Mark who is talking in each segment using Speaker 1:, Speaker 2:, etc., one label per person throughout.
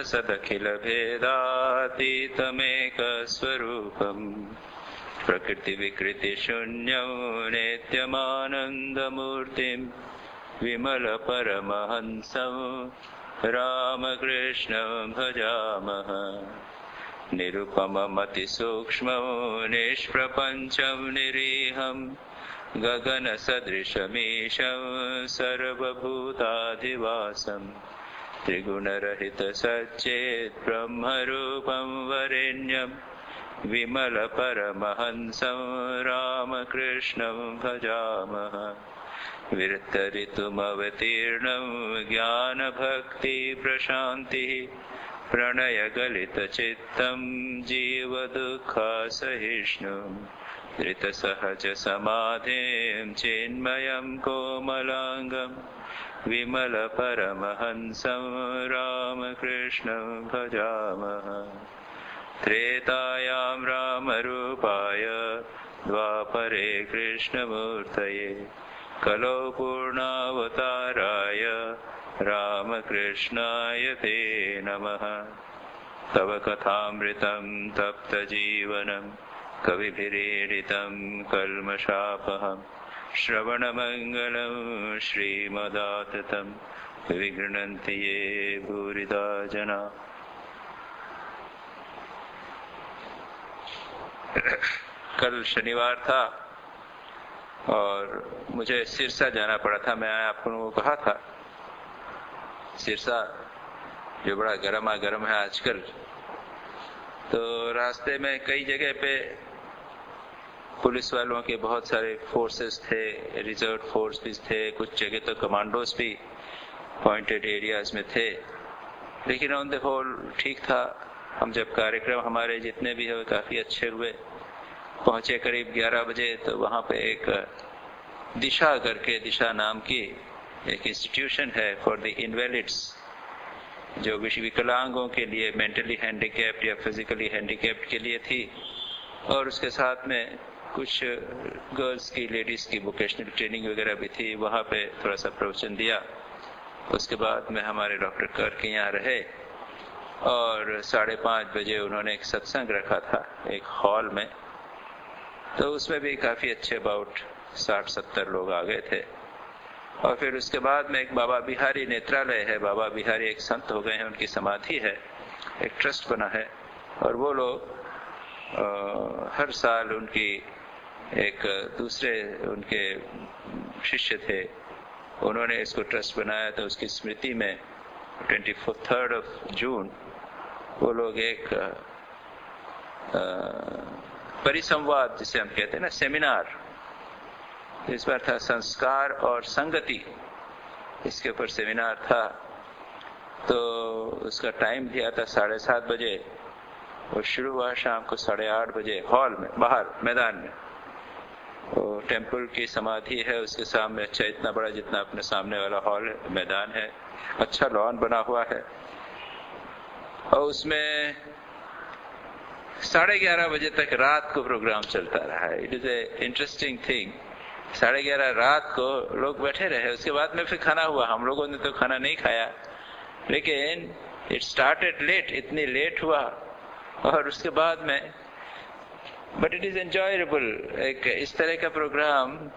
Speaker 1: सदखिलभेदातीतमेकस्वरूपम् प्रकृतिविकृतिशून्यं नित्यमानन्दमूर्तिं विमलपरमहंसं रामकृष्णं भजामः। निरुपममतिसूक्ष्मं निष्प्रपञ्चं निरीहं गगनसदृशमीशं सर्वभूताधिवासं त्रिगुणरहितसच्चेत् ब्रह्मरूपं वरेण्यं विमलपरमहंसं रामकृष्णं भजामः। विरक्तऋतुमवतीर्णं ज्ञानभक्तिप्रशान्तिः प्रणयगलितचित्तं जीवदुःखसहिष्णुं धृतसहजसमाधिं चिन्मयं कोमलाङ्गं विमलपरमहंसं रामकृष्णं भजामः। त्रेतायां रामरूपाय द्वापरे कृष्णमूर्तये कलौ पूर्णावताराय रामकृष्णाय ते नमः। तव कथामृतं तप्तजीवनं कविभिरीडितं कल्मषापहं श्रवणमङ्गलं श्रीमदाततं विगृह्णन्ति ये भूरिदा जना। कल शनिवार था और मुझे सिरसा जाना पड़ा था। मैं आप लोगों को कहा था सिरसा जो बड़ा गर्मा गर्म है आजकल, तो रास्ते में कई जगह पे पुलिस वालों के बहुत सारे फोर्सेस थे, रिजर्व फोर्स भी थे, कुछ जगह तो कमांडोज भी पॉइंटेड एरियाज में थे, लेकिन ऑन द होल ठीक था। हम जब कार्यक्रम हमारे जितने भी हुए काफी अच्छे हुए। पहुंचे करीब 11 बजे तो वहां पे एक दिशा करके, दिशा नाम की एक इंस्टीट्यूशन है फॉर द इनवैलिड्स, जो विकलांगों के लिए, मेंटली हैंडीकैप्ड या फिजिकली हैंडीकैप्ड के लिए थी, और उसके साथ में कुछ गर्ल्स की, लेडीज की वोकेशनल ट्रेनिंग वगैरह भी थी। वहां पे थोड़ा सा प्रवचन दिया। उसके बाद में हमारे डॉक्टर कर के यहाँ रहे और 5:30 बजे उन्होंने एक सत्संग रखा था एक हॉल में, तो उसमें भी काफी अच्छे अबाउट 60-70 लोग आ गए थे। और फिर उसके बाद में एक बाबा बिहारी नेत्रालय है, बाबा बिहारी एक संत हो गए हैं, उनकी समाधि है, एक ट्रस्ट बना है, और वो लोग हर साल उनकी एक दूसरे उनके शिष्य थे, उन्होंने इसको ट्रस्ट बनाया, तो उसकी स्मृति में 23 जून वो लोग एक परिसंवाद जिसे हम कहते हैं ना, सेमिनार, इस बार था संस्कार और संगति, इसके ऊपर सेमिनार था। तो उसका टाइम दिया था 7:30 बजे और शुरू हुआ शाम को 8:30 बजे हॉल में, बाहर मैदान में। वो टेम्पल की समाधि है, उसके सामने अच्छा इतना बड़ा जितना अपने सामने वाला हॉल मैदान है, अच्छा लॉन बना हुआ है, और उसमें 11:30 बजे तक रात को प्रोग्राम चलता रहा है। It is a interesting thing. 11:30 रात को लोग बैठे रहे। उसके बाद में फिर खाना हुआ। हम लोगों ने तो खाना नहीं खाया, लेकिन इट स्टार्टेड लेट, इतनी लेट हुआ, और उसके बाद में बट इट इज एंजॉयबल। एक इस तरह का प्रोग्राम,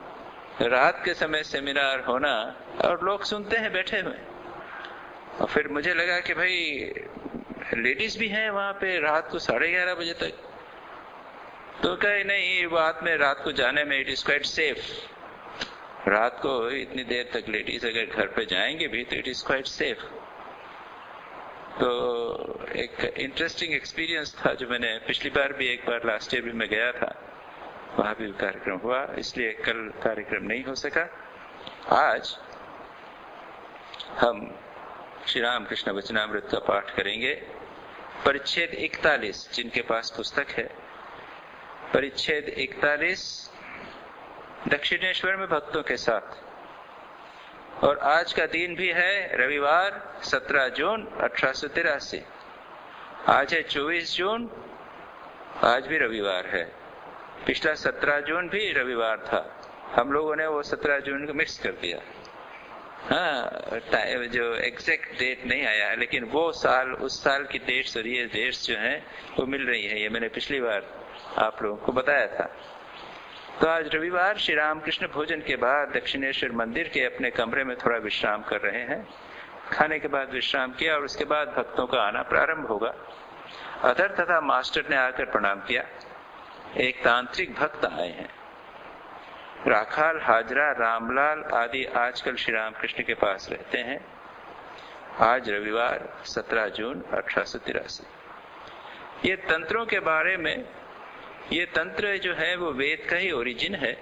Speaker 1: रात के समय सेमिनार होना, और लोग सुनते हैं बैठे हुए। और फिर मुझे लगा कि भाई लेडीज भी हैं वहां पे रात को 11:30 बजे तक, तो कहे नहीं, बात में रात को जाने में इट इज क्वाइट सेफ। रात को इतनी देर तक लेडीज अगर घर पे जाएंगे भी तो इट इज क्वाइट सेफ। तो एक इंटरेस्टिंग एक्सपीरियंस था जो मैंने पिछली बार भी, एक बार लास्ट ईयर भी मैं गया था, वहां भी कार्यक्रम हुआ, इसलिए कल कार्यक्रम नहीं हो सका। आज हम श्री रामकृष्ण वचनामृत का पाठ करेंगे। परिच्छेद 41, जिनके पास पुस्तक है, परिच्छेद 41, दक्षिणेश्वर में भक्तों के साथ। और आज का दिन भी है रविवार 17 जून 1883। आज है 24 जून, आज भी रविवार है। पिछला 17 जून भी रविवार था, हम लोगों ने वो 17 जून को मिक्स कर दिया। हाँ, जो एग्जैक्ट डेट नहीं आया, लेकिन वो साल, उस साल की डेट्स और ये डेट्स जो हैं वो मिल रही है। ये मैंने पिछली बार आप लोगों को बताया था। तो आज रविवार श्री रामकृष्ण भोजन के बाद दक्षिणेश्वर मंदिर के अपने कमरे में थोड़ा विश्राम कर रहे हैं। खाने के बाद विश्राम किया और उसके बाद भक्तों का आना प्रारंभ होगा। अधर तथा मास्टर ने आकर प्रणाम किया। एक तांत्रिक भक्त आए हैं। राखाल, हाजरा, रामलाल आदि आजकल श्री रामकृष्ण के पास रहते हैं। आज रविवार 17 जून 1883। ये तंत्रों के बारे में, ये तंत्र जो है वो वेद का ही ओरिजिन है।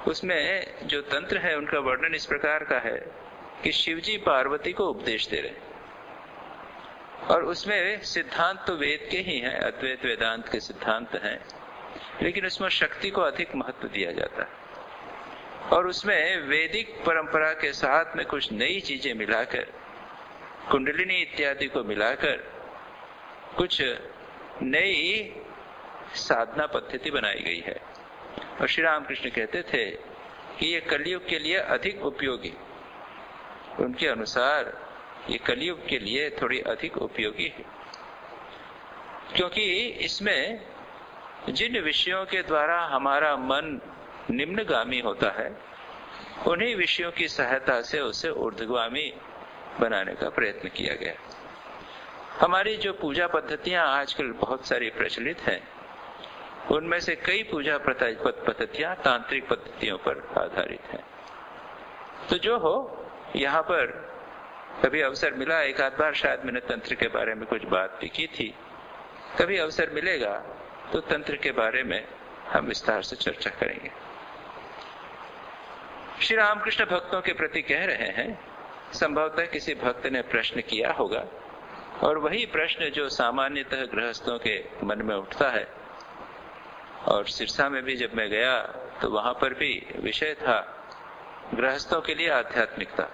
Speaker 1: उसमें जो तंत्र है उनका वर्णन इस प्रकार का है कि शिवजी पार्वती को उपदेश दे रहे, और उसमें सिद्धांत तो वेद के ही हैं, अद्वैत वेदांत के सिद्धांत हैं, लेकिन उसमें शक्ति को अधिक महत्व दिया जाता है। और उसमें वैदिक परंपरा के साथ में कुछ नई चीजें मिलाकर, कुंडलिनी इत्यादि को मिलाकर कुछ नई साधना पद्धति बनाई गई है। और श्री रामकृष्ण कहते थे कि ये कलयुग के लिए अधिक उपयोगी, उनके अनुसार ये कलयुग के लिए थोड़ी अधिक उपयोगी है, क्योंकि इसमें जिन विषयों के द्वारा हमारा मन निम्नगामी होता है, उन्हीं विषयों की सहायता से उसे ऊर्ध्वगामी बनाने का प्रयत्न किया गया। हमारी जो पूजा पद्धतियां आजकल बहुत सारी प्रचलित हैं, उनमें से कई पूजा पद्धतियां तांत्रिक पद्धतियों पर आधारित हैं। तो जो हो, यहाँ पर कभी अवसर मिला, एक आध बार शायद मैंने तंत्र के बारे में कुछ बात भी की थी, कभी अवसर मिलेगा तो तंत्र के बारे में हम विस्तार से चर्चा करेंगे। श्री रामकृष्ण भक्तों के प्रति कह रहे हैं, संभवतः किसी भक्त ने प्रश्न किया होगा, और वही प्रश्न जो सामान्यतः गृहस्थों के मन में उठता है। और सिरसा में भी जब मैं गया तो वहां पर भी विषय था गृहस्थों के लिए आध्यात्मिकता।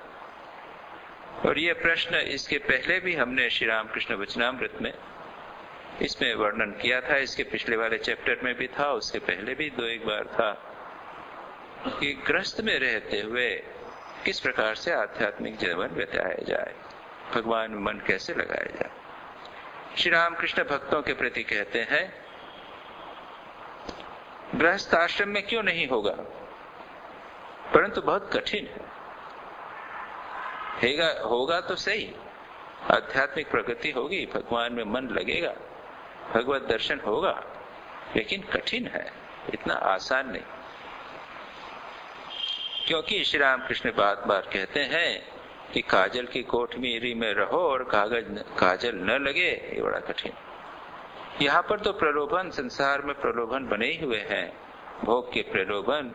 Speaker 1: और ये प्रश्न इसके पहले भी हमने श्री रामकृष्ण वचनामृत में इसमें वर्णन किया था, इसके पिछले वाले चैप्टर में भी था, उसके पहले भी 2-1 बार था, कि गृहस्थ में रहते हुए किस प्रकार से आध्यात्मिक जीवन बिताया जाए, भगवान में मन कैसे लगाया जाए। श्री रामकृष्ण भक्तों के प्रति कहते हैं, गृहस्थ आश्रम में क्यों नहीं होगा, परंतु बहुत कठिन है। होगा तो सही, आध्यात्मिक प्रगति होगी, भगवान में मन लगेगा, भगवत दर्शन होगा, लेकिन कठिन है, इतना आसान नहीं। क्योंकि श्री रामकृष्ण बार बार कहते हैं कि काजल की कोठमीरी में रहो और काजल न लगे, ये बड़ा कठिन। यहाँ पर तो प्रलोभन, संसार में प्रलोभन बने ही हुए हैं, भोग के प्रलोभन,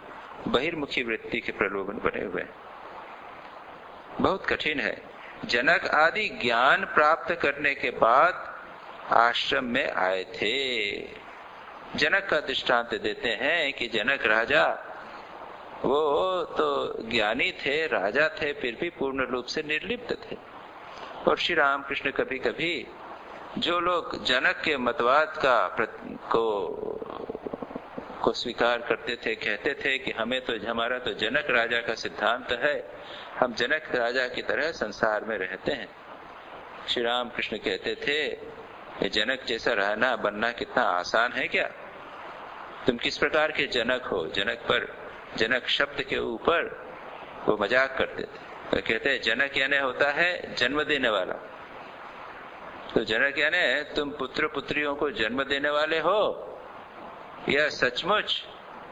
Speaker 1: बहिर्मुखी वृत्ति के प्रलोभन बने हुए हैं, बहुत कठिन है। जनक आदि ज्ञान प्राप्त करने के बाद आश्रम में आए थे। जनक का दृष्टांत देते हैं कि जनक राजा, वो तो ज्ञानी थे, राजा थे, फिर भी पूर्ण रूप से निर्लिप्त थे। और श्री रामकृष्ण कभी कभी जो लोग जनक के मतवाद को स्वीकार करते थे, कहते थे कि हमारा तो जनक राजा का सिद्धांत है, हम जनक राजा की तरह संसार में रहते हैं। श्री रामकृष्ण कहते थे, ये जनक जैसा रहना बनना कितना आसान है क्या? तुम किस प्रकार के जनक हो? जनक शब्द के ऊपर वो मजाक करते थे, तो कहते हैं जनक यानी होता है जन्म देने वाला। तो जनक यानी तुम पुत्र पुत्रियों को जन्म देने वाले हो, या सचमुच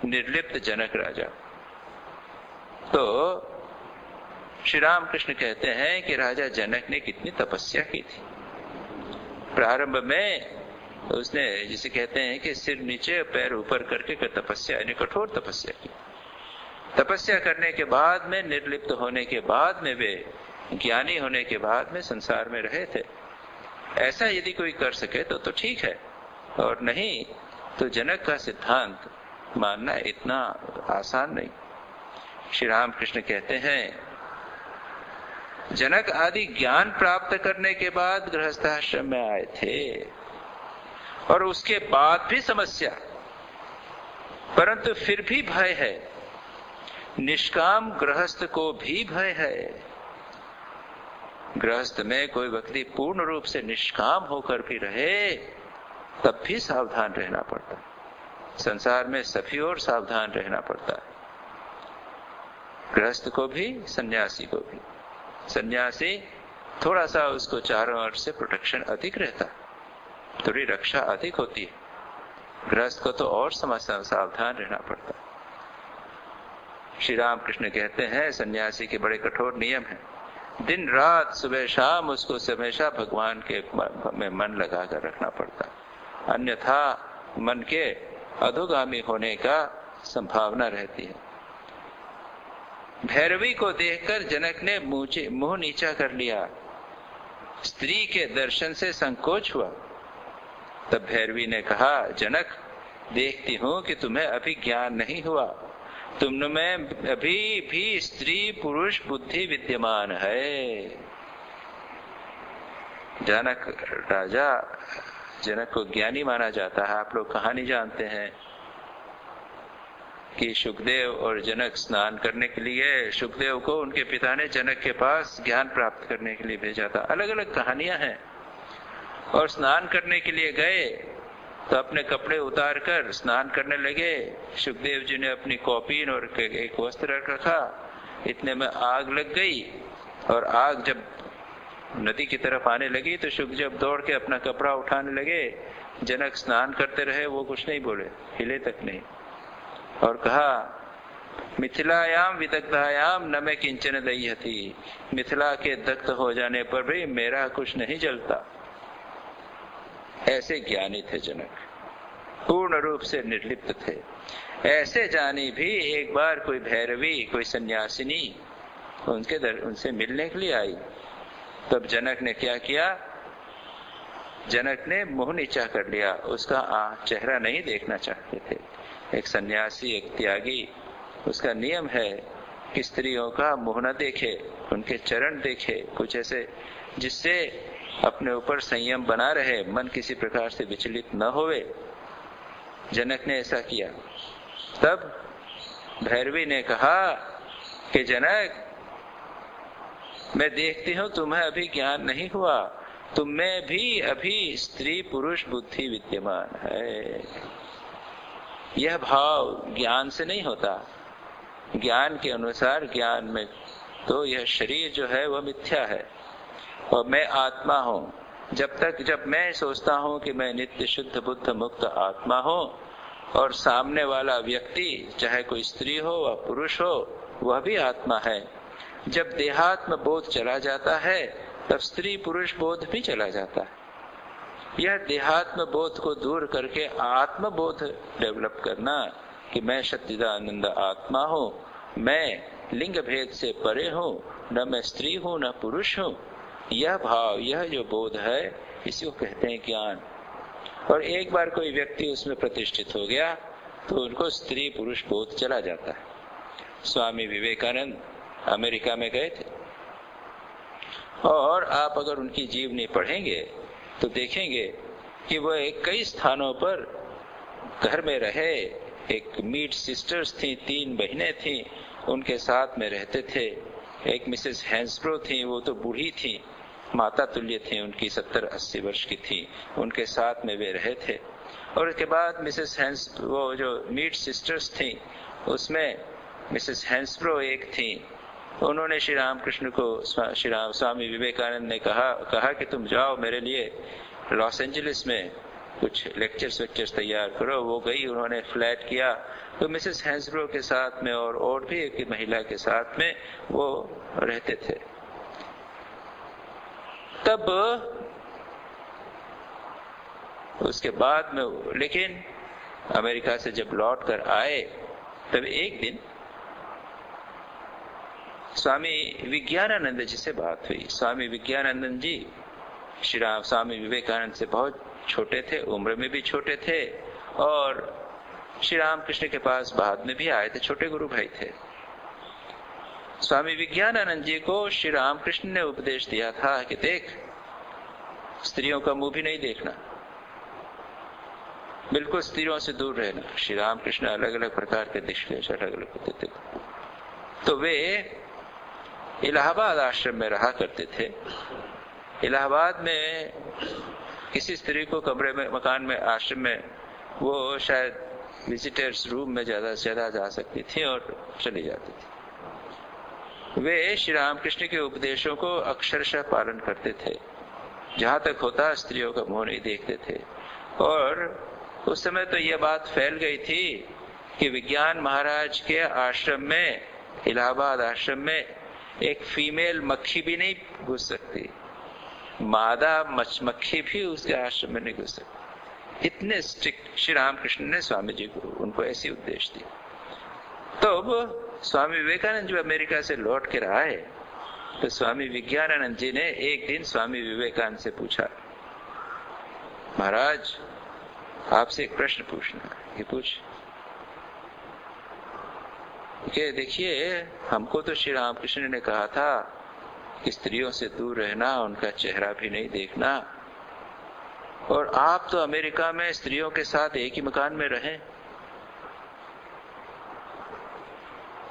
Speaker 1: निर्लिप्त जनक राजा? तो श्री रामकृष्ण कहते हैं कि राजा जनक ने कितनी तपस्या की थी। प्रारंभ में उसने, जिसे कहते हैं कि सिर नीचे पैर ऊपर करके तपस्या, यानी कठोर तपस्या की। तपस्या करने के बाद में, निर्लिप्त होने के बाद में, वे ज्ञानी होने के बाद में संसार में रहे थे। ऐसा यदि कोई कर सके तो ठीक है, और नहीं तो जनक का सिद्धांत मानना इतना आसान नहीं। श्री रामकृष्ण कहते हैं, जनक आदि ज्ञान प्राप्त करने के बाद गृहस्थाश्रम में आए थे, और उसके बाद भी समस्या, परंतु फिर भी भय है। निष्काम गृहस्थ को भी भय है। गृहस्थ में कोई व्यक्ति पूर्ण रूप से निष्काम होकर भी रहे तब भी सावधान रहना पड़ता है। संसार में सभी ओर सावधान रहना पड़ता है, गृहस्थ को भी, सन्यासी को भी। सन्यासी थोड़ा सा उसको चारों ओर से प्रोटेक्शन अधिक रहता है, थोड़ी रक्षा अधिक होती है। गृहस्थ को तो और समस्या सावधान रहना पड़ता है। श्री राम कृष्ण कहते हैं सन्यासी के बड़े कठोर नियम हैं। दिन रात सुबह शाम उसको हमेशा भगवान के में मन लगा कर रखना पड़ता है, अन्यथा मन के अधोगामी होने का संभावना रहती है। भैरवी को देखकर जनक ने मुंह नीचा कर लिया। स्त्री के दर्शन से संकोच हुआ। तब भैरवी ने कहा, जनक, देखती हूं कि तुम्हें अभी ज्ञान नहीं हुआ, तुम में अभी भी स्त्री पुरुष बुद्धि विद्यमान है। जनक को ज्ञानी माना जाता है। आप लोग कहानी जानते हैं कि सुखदेव और जनक स्नान करने के लिए, सुखदेव को उनके पिता ने जनक के पास ज्ञान प्राप्त करने के लिए भेजा था। अलग अलग कहानियां हैं। और स्नान करने के लिए गए तो अपने कपड़े उतार कर स्नान करने लगे। सुखदेव जी ने अपनी कौपीन और एक वस्त्र रखा। इतने में आग लग गई और आग जब नदी की तरफ आने लगी तो सुखदेव दौड़ के अपना कपड़ा उठाने लगे। जनक स्नान करते रहे, वो कुछ नहीं बोले, हिले तक नहीं, और कहा, मिथिलायाम विदग्धायाम न मैं किंचन दह्यति। मिथिला के दग्ध हो जाने पर भी मेरा कुछ नहीं जलता। ऐसे ज्ञानी थे जनक, पूर्ण रूप से निर्लिप्त थे। ऐसे जानी भी एक बार कोई भैरवी, कोई सन्यासिनी उनसे मिलने के लिए आई। तब जनक ने क्या किया? जनक ने मुंह नीचा कर लिया, उसका चेहरा नहीं देखना चाहते थे। एक सन्यासी, एक त्यागी, उसका नियम है कि स्त्रियों का मुंह न देखे, उनके चरण देखे, कुछ ऐसे जिससे अपने ऊपर संयम बना रहे, मन किसी प्रकार से विचलित न होवे। जनक ने ऐसा किया। तब भैरवी ने कहा कि जनक, मैं देखती हूं तुम्हें अभी ज्ञान नहीं हुआ, तुम में भी अभी स्त्री पुरुष बुद्धि विद्यमान है। यह भाव ज्ञान से नहीं होता। ज्ञान के अनुसार, ज्ञान में तो यह शरीर जो है वह मिथ्या है और मैं आत्मा हूं। जब मैं सोचता हूं कि मैं नित्य शुद्ध बुद्ध मुक्त आत्मा हूं और सामने वाला व्यक्ति, चाहे कोई स्त्री हो व पुरुष हो, वह भी आत्मा है। जब देहात्म बोध चला जाता है तब स्त्री पुरुष बोध भी चला जाता है। यह देहात्म बोध को दूर करके आत्म बोध डेवलप करना कि मैं सच्चिदानंद आत्मा हूं, मैं लिंग भेद से परे हूं, न मैं स्त्री हूं न पुरुष हूं, यह भाव, यह जो बोध है, इसी को कहते हैं ज्ञान। और एक बार कोई व्यक्ति उसमें प्रतिष्ठित हो गया तो उनको स्त्री पुरुष बोध चला जाता है। स्वामी विवेकानंद अमेरिका में गए थे और आप अगर उनकी जीवनी पढ़ेंगे तो देखेंगे कि वह कई स्थानों पर घर में रहे। एक मीट सिस्टर्स थी, 3 बहनें थी, उनके साथ में रहते थे। एक मिसेस हैंसब्रो थी, वो तो बूढ़ी थी, माता तुल्य थी, उनकी 70-80 वर्ष की थी, उनके साथ में वे रहे थे। और उसके बाद मिसेस हैंसब्रो, वो जो मीट सिस्टर्स थी उसमें मिसेस हैंसब्रो एक थी, उन्होंने श्री रामकृष्ण को, स्वामी विवेकानंद ने कहा कि तुम जाओ मेरे लिए लॉस एंजलिस में कुछ लेक्चर्स तैयार करो। वो गई, उन्होंने फ्लैट किया तो मिसेस हैंसब्रो के साथ में और भी एक महिला के साथ में वो रहते थे। तब उसके बाद में, लेकिन अमेरिका से जब लौट कर आए तब एक दिन स्वामी विज्ञानानंद जी से बात हुई। स्वामी विज्ञानानंद जी स्वामी विवेकानंद से बहुत छोटे थे, उम्र में भी छोटे थे और श्री रामकृष्ण के पास बाद में भी आए थे, छोटे गुरु भाई थे। स्वामी विज्ञानानंद जी को श्री रामकृष्ण ने उपदेश दिया था कि देख, स्त्रियों का मुंह भी नहीं देखना, बिल्कुल स्त्रियों से दूर रहना। श्री रामकृष्ण अलग अलग प्रकार के दिशा अलग अलग होते थे। तो वे इलाहाबाद आश्रम में रहा करते थे। इलाहाबाद में किसी स्त्री को कमरे में, मकान में, आश्रम में वो शायद विजिटर्स रूम में ज्यादा से ज्यादा जा सकती थी और चली जाती थी। वे श्री रामकृष्ण के उपदेशों को अक्षरशः पालन करते थे, जहां तक होता स्त्रियों का मुंह नहीं देखते थे। और उस समय तो यह बात फैल गई थी कि विज्ञान महाराज के आश्रम में, इलाहाबाद आश्रम में, एक फीमेल मक्खी भी नहीं घुस सकती, मादा मक्खी भी उसके आश्रम में नहीं घुस सकती। इतने स्ट्रिक्ट श्री रामकृष्ण ने स्वामी जी को, उनको ऐसी उपदेश दी। तो अब स्वामी विवेकानंद जो अमेरिका से लौट कर आए, तो स्वामी विज्ञानानंद जी ने एक दिन स्वामी विवेकानंद से पूछा, महाराज आपसे एक प्रश्न पूछना। ये पूछ कि देखिए, हमको तो श्री रामकृष्ण ने कहा था कि स्त्रियों से दूर रहना, उनका चेहरा भी नहीं देखना, और आप तो अमेरिका में स्त्रियों के साथ एक ही मकान में रहें।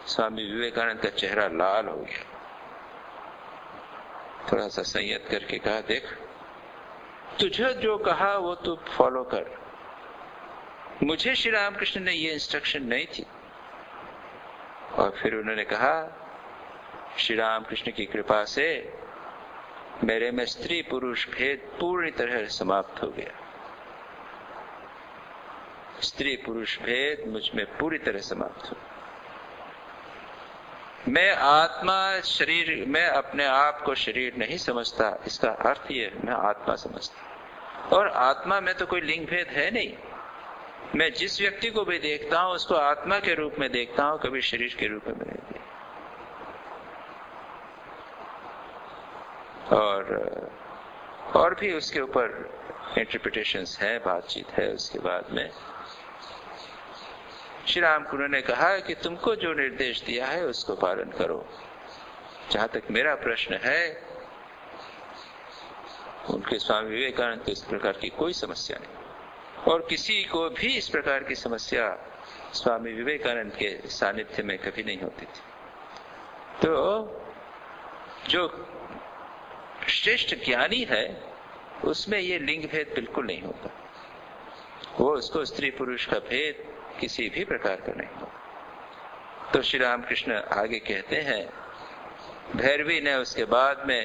Speaker 1: स्वामी विवेकानंद का चेहरा लाल हो गया, थोड़ा सा संयत करके कहा, देख तुझे जो कहा वो तू फॉलो कर, मुझे श्री रामकृष्ण ने ये इंस्ट्रक्शन नहीं थी। और फिर उन्होंने कहा, श्री रामकृष्ण की कृपा से मेरे में स्त्री पुरुष भेद पूरी तरह समाप्त हो गया। स्त्री पुरुष भेद मुझ में पूरी तरह समाप्त हो। मैं आत्मा शरीर, मैं अपने आप को शरीर नहीं समझता, इसका अर्थ ये मैं आत्मा समझता। और आत्मा में तो कोई लिंग भेद है नहीं। मैं जिस व्यक्ति को भी देखता हूं उसको आत्मा के रूप में देखता हूं, कभी शरीर के रूप में नहीं देखता। और भी उसके ऊपर इंटरप्रिटेशंस है, बातचीत है। उसके बाद में श्री रामकृष्ण ने कहा कि तुमको जो निर्देश दिया है उसको पालन करो। जहां तक मेरा प्रश्न है, उनके स्वामी विवेकानंद को इस प्रकार की कोई समस्या नहीं, और किसी को भी इस प्रकार की समस्या स्वामी विवेकानंद के सानिध्य में कभी नहीं होती थी। तो जो श्रेष्ठ ज्ञानी है उसमें ये लिंग भेद बिल्कुल नहीं होता। वो उसको स्त्री पुरुष का भेद किसी भी प्रकार का नहीं होता। तो श्री रामकृष्ण आगे कहते हैं, भैरवी ने उसके बाद में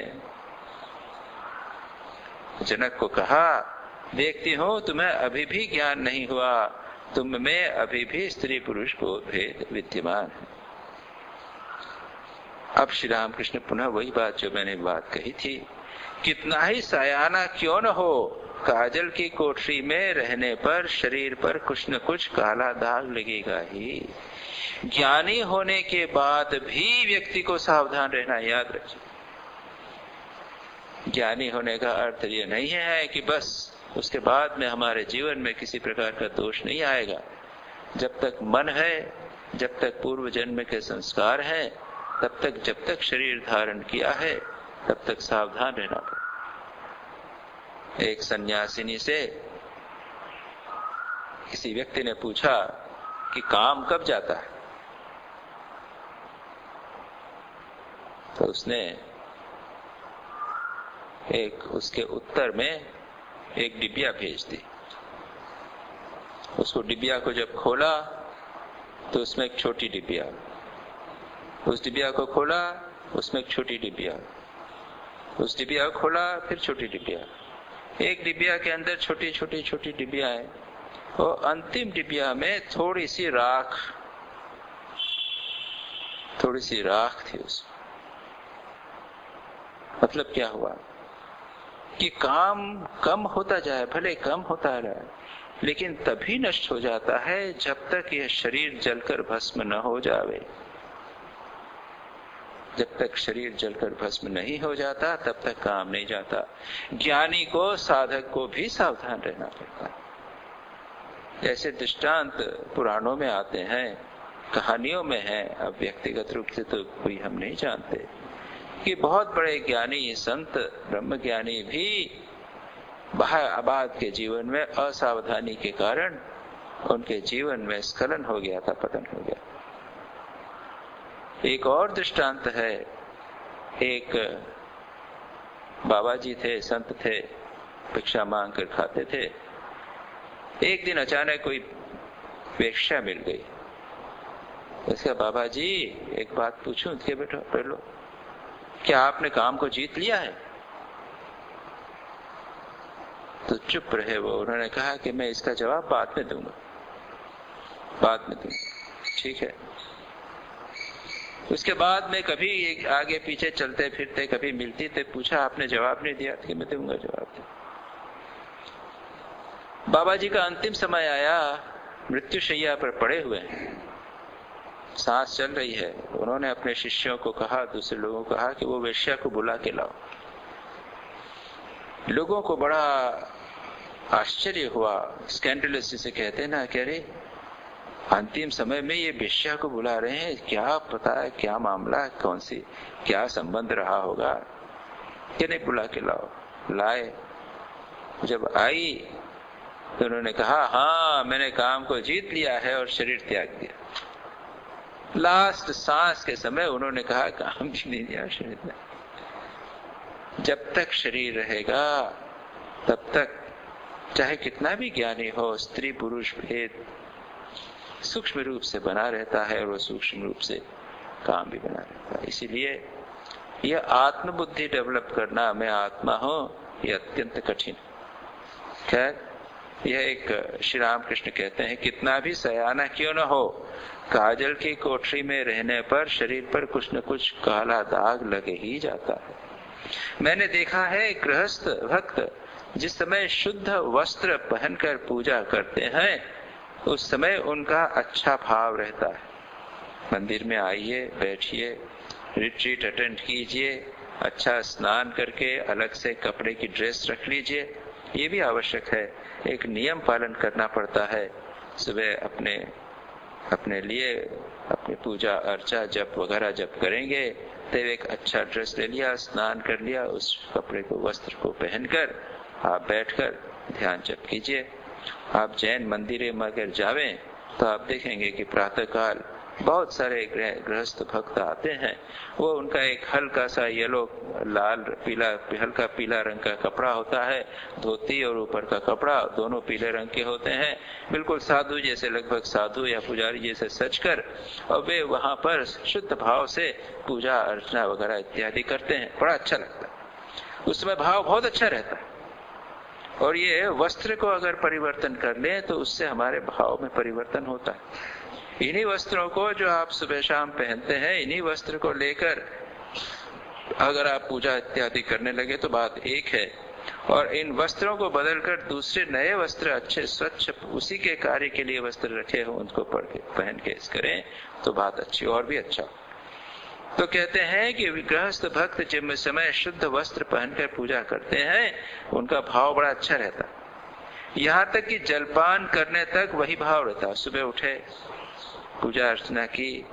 Speaker 1: जनक को कहा, देखती हूं तुम्हें अभी भी ज्ञान नहीं हुआ, तुम में अभी भी स्त्री पुरुष को भेद विद्यमान है। अब श्री रामकृष्ण पुनः वही बात जो मैंने बात कही थी, कितना ही सयाना क्यों न हो, काजल की कोठरी में रहने पर शरीर पर कुछ न कुछ काला दाग लगेगा ही। ज्ञानी होने के बाद भी व्यक्ति को सावधान रहना, याद रखिए। ज्ञानी होने का अर्थ ये नहीं है कि बस उसके बाद में हमारे जीवन में किसी प्रकार का दोष नहीं आएगा। जब तक मन है, जब तक पूर्व जन्म के संस्कार हैं, तब तक, जब तक शरीर धारण किया है, तब तक सावधान रहना पड़ेगा। एक सन्यासिनी से किसी व्यक्ति ने पूछा कि काम कब जाता है, तो उसने उसके उत्तर में एक डिबिया भेज दी। उसको डिबिया को जब खोला तो उसमें एक छोटी डिबिया, उस डिबिया को खोला उसमें एक छोटी डिबिया, उस डिबिया को खोला फिर छोटी डिबिया, एक डिबिया के अंदर छोटी छोटी छोटी डिबिया है, और अंतिम डिबिया में थोड़ी सी राख थी उसमें। मतलब क्या हुआ कि काम कम होता जाए, भले कम होता रहे, लेकिन तभी नष्ट हो जाता है जब तक यह शरीर जलकर भस्म न हो जावे। जब तक शरीर जलकर भस्म नहीं हो जाता तब तक काम नहीं जाता। ज्ञानी को, साधक को भी सावधान रहना पड़ता है। जैसे दृष्टांत पुराणों में आते हैं, कहानियों में है, अब व्यक्तिगत रूप से तो कोई हम नहीं जानते, कि बहुत बड़े ज्ञानी संत ब्रह्मज्ञानी भी आबाद के जीवन में असावधानी के कारण उनके जीवन में स्खलन हो गया था, पतन हो गया। एक और दृष्टांत है, एक बाबा जी थे, संत थे, भिक्षा मांग कर खाते थे। एक दिन अचानक कोई वेश्या मिल गई। उसका बाबा जी एक बात पूछूं? के बेटा पढ़ लो, क्या आपने काम को जीत लिया है? तो चुप रहे वो। उन्होंने कहा कि मैं इसका जवाब बाद में दूंगा, बाद में दूंगा। ठीक है। उसके बाद में कभी आगे पीछे चलते फिरते कभी मिलती थे, पूछा आपने जवाब नहीं दिया कि मैं दूंगा जवाब। बाबा जी का अंतिम समय आया, मृत्युशैया पर पड़े हुए हैं, सांस चल रही है। उन्होंने अपने शिष्यों को कहा, दूसरे लोगों को कहा कि वो वेश्या को बुला के लाओ। लोगों को बड़ा आश्चर्य हुआ, स्कैंडलस जिसे कहते हैं ना, कह रहे अंतिम समय में ये वेश्या को बुला रहे हैं, क्या पता है क्या मामला, कौन सी क्या संबंध रहा होगा, कि नहीं बुला के लाओ। लाए। जब आई तो उन्होंने कहा, हाँ मैंने काम को जीत लिया है और शरीर त्याग दिया। लास्ट सांस के समय उन्होंने कहा काम भी नहीं दिया, शरीर त्याग। जब तक शरीर रहेगा तब तक चाहे कितना भी ज्ञानी हो, स्त्री पुरुष भेद सूक्ष्म रूप से बना रहता है और वो सूक्ष्म रूप से काम भी बना रहता है। इसीलिए यह आत्मबुद्धि डेवलप करना, मैं आत्मा हूं, यह अत्यंत कठिन। खैर, यह एक श्री रामकृष्ण कहते हैं, कितना भी सयाना क्यों न हो, काजल की कोठरी में रहने पर शरीर पर कुछ न कुछ काला दाग लगे ही जाता है। मैंने देखा है गृहस्थ भक्त जिस समय शुद्ध वस्त्र पहनकर पूजा करते हैं, उस समय उनका अच्छा भाव रहता है। मंदिर में आइए, बैठिए, रिट्रीट अटेंड कीजिए, अच्छा स्नान करके अलग से कपड़े की ड्रेस रख लीजिए, ये भी आवश्यक है। एक नियम पालन करना पड़ता है। सुबह अपने लिए अपनी पूजा अर्चा जप वगैरह जब करेंगे तो एक अच्छा ड्रेस ले लिया, स्नान कर लिया, उस कपड़े को वस्त्र को पहनकर आप बैठकर ध्यान जप कीजिए। आप जैन मंदिर में अगर जावें तो आप देखेंगे कि प्रातःकाल बहुत सारे गृहस्थ भक्त आते हैं। वो उनका एक हल्का सा येलो लाल पीला हल्का पीला रंग का कपड़ा होता है, धोती और ऊपर का कपड़ा दोनों पीले रंग के होते हैं, बिल्कुल साधु जैसे, लगभग साधु या पुजारी जैसे सजकर, और वे वहां पर शुद्ध भाव से पूजा अर्चना वगैरह इत्यादि करते हैं। बड़ा अच्छा लगता है, उस समय भाव बहुत अच्छा रहता है। और ये वस्त्र को अगर परिवर्तन कर लें तो उससे हमारे भाव में परिवर्तन होता है। इन्हीं वस्त्रों को जो आप सुबह शाम पहनते हैं, इन्हीं वस्त्र को लेकर अगर आप पूजा इत्यादि करने लगे तो बात एक है, और इन वस्त्रों को बदलकर दूसरे नए वस्त्र अच्छे स्वच्छ उसी के कार्य के लिए वस्त्र रखे हो उनको पहन के करें तो बात अच्छी और भी अच्छा। तो कहते हैं कि गृहस्थ भक्त जिस समय शुद्ध वस्त्र पहनकर पूजा करते हैं उनका भाव बड़ा अच्छा रहता है। यहाँ तक कि जलपान करने तक वही भाव रहता है। सुबह उठे, पूजा अर्चना की,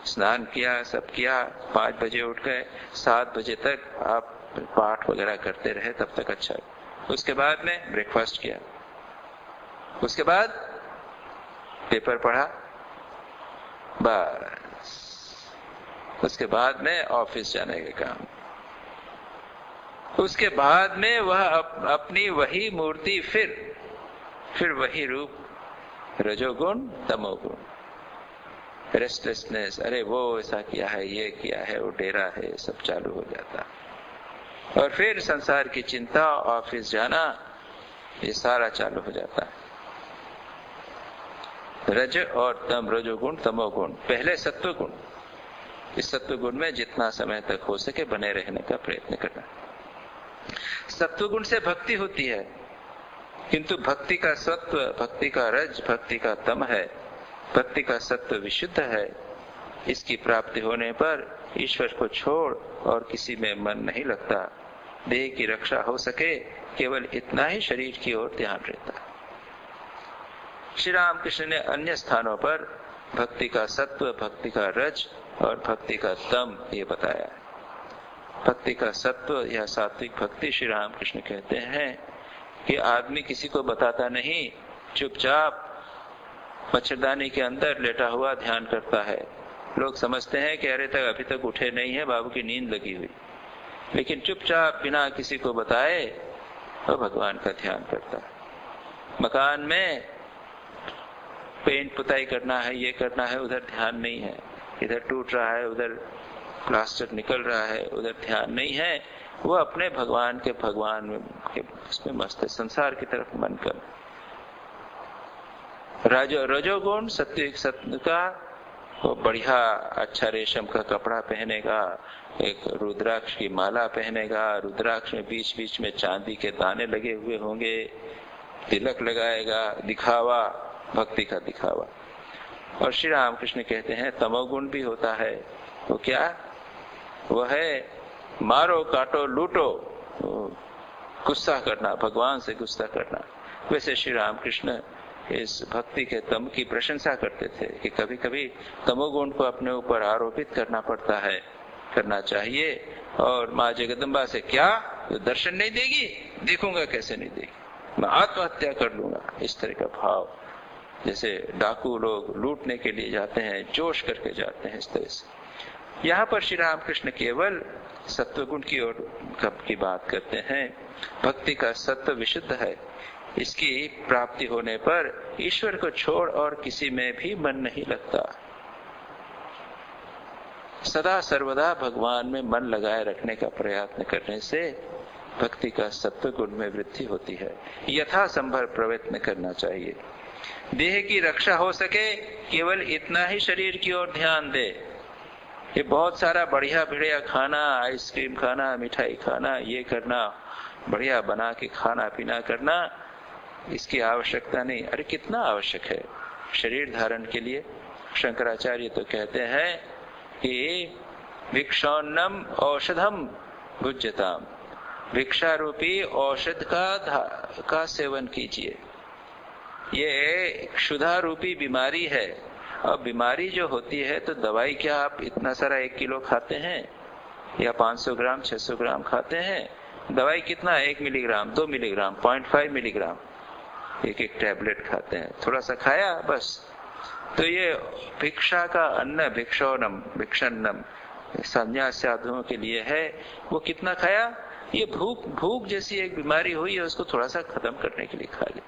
Speaker 1: स्नान किया, सब किया, 5 बजे उठ गए, 7 बजे तक आप पाठ वगैरह करते रहे, तब तक अच्छा है। उसके बाद में ब्रेकफास्ट किया, उसके बाद पेपर पढ़ा, बस उसके बाद में ऑफिस जाने का काम, उसके बाद में वह अपनी वही मूर्ति, फिर वही रूप, रजोगुण तमोगुण, रेस्टलेसनेस, अरे वो ऐसा किया है, ये किया है, वो डेरा है, सब चालू हो जाता। और फिर संसार की चिंता, ऑफिस जाना, ये सारा चालू हो जाता है। रज और तम, रजोगुण तमोगुण, पहले सत्वगुण। इस सत्वगुण में जितना समय तक हो सके बने रहने का प्रयत्न करना। सत्वगुण से भक्ति होती है, किंतु भक्ति का सत्व, भक्ति का रज, भक्ति का तम है। भक्ति का सत्व विशुद्ध है। इसकी प्राप्ति होने पर ईश्वर को छोड़ और किसी में मन नहीं लगता। देह की रक्षा हो सके, केवल इतना ही शरीर की ओर ध्यान रहता है। श्री रामकृष्ण ने अन्य स्थानों पर भक्ति का सत्व, भक्ति का रज और भक्ति का तम ये बताया। भक्ति का सत्व या सात्विक भक्ति, श्री रामकृष्ण कहते हैं कि आदमी किसी को बताता नहीं, चुपचाप मच्छरदानी के अंदर लेटा हुआ ध्यान करता है, लोग समझते हैं कि अरे तक अभी तक उठे नहीं है, बाबू की नींद लगी हुई, लेकिन चुपचाप बिना किसी को बताए वो भगवान का ध्यान करता है। मकान में पेंट पुताई करना है, ये करना है, उधर ध्यान नहीं है, इधर टूट रहा है, उधर प्लास्टर निकल रहा है, उधर ध्यान नहीं है, वो अपने भगवान के उसमें मस्त है, संसार की तरफ मन कर। रजोगुण सात्विक सत्व का वो बढ़िया अच्छा रेशम का कपड़ा पहनेगा, एक रुद्राक्ष की माला पहनेगा, रुद्राक्ष में बीच बीच में चांदी के दाने लगे हुए होंगे, तिलक लगाएगा, दिखावा, भक्ति का दिखावा। और श्री रामकृष्ण कहते हैं तमोगुण भी होता है। वो क्या? वो है मारो काटो लूटो, गुस्सा करना, भगवान से गुस्सा करना। वैसे श्री रामकृष्ण इस भक्ति के तम की प्रशंसा करते थे कि कभी कभी तमोगुण को अपने ऊपर आरोपित करना पड़ता है, करना चाहिए। और माँ जगदम्बा से क्या तो दर्शन नहीं देगी? देखूंगा कैसे नहीं देगी, मैं आत्महत्या कर लूंगा, इस तरह का भाव। जैसे डाकू लोग लूटने के लिए जाते हैं, जोश करके जाते हैं, इस तरह से। यहाँ पर श्री रामकृष्ण केवल सत्वगुण की ओर की बात करते हैं। भक्ति का सत्व विशुद्ध है, इसकी प्राप्ति होने पर ईश्वर को छोड़ और किसी में भी मन नहीं लगता। सदा सर्वदा भगवान में मन लगाए रखने का प्रयत्न करने से भक्ति का सत्व गुण में वृद्धि होती है। यथा संभव प्रयत्न करना चाहिए। देह की रक्षा हो सके केवल इतना ही शरीर की ओर ध्यान दे। ये बहुत सारा बढ़िया बढ़िया खाना, आइसक्रीम खाना, मिठाई खाना, ये करना, बढ़िया बना के खाना पीना करना, इसकी आवश्यकता नहीं। अरे कितना आवश्यक है शरीर धारण के लिए। शंकराचार्य तो कहते हैं कि भिक्षौन्नम औषधम भुज्यताम, भिक्षा रूपी औषध का सेवन कीजिए। ये क्षुधा रूपी बीमारी है। अब बीमारी जो होती है तो दवाई क्या आप इतना सारा 1 किलो खाते हैं या 500 ग्राम 600 ग्राम खाते हैं? दवाई कितना? 1 मिलीग्राम, 2 मिलीग्राम, 0.5 मिलीग्राम एक टैबलेट खाते हैं। थोड़ा सा खाया बस। तो ये भिक्षा का अन्न, भिक्षौनम, भिक्षन्नम संन्यास साधुओं के लिए है। वो कितना खाया? ये भूख जैसी एक बीमारी हुई है, उसको थोड़ा सा खत्म करने के लिए खा ले।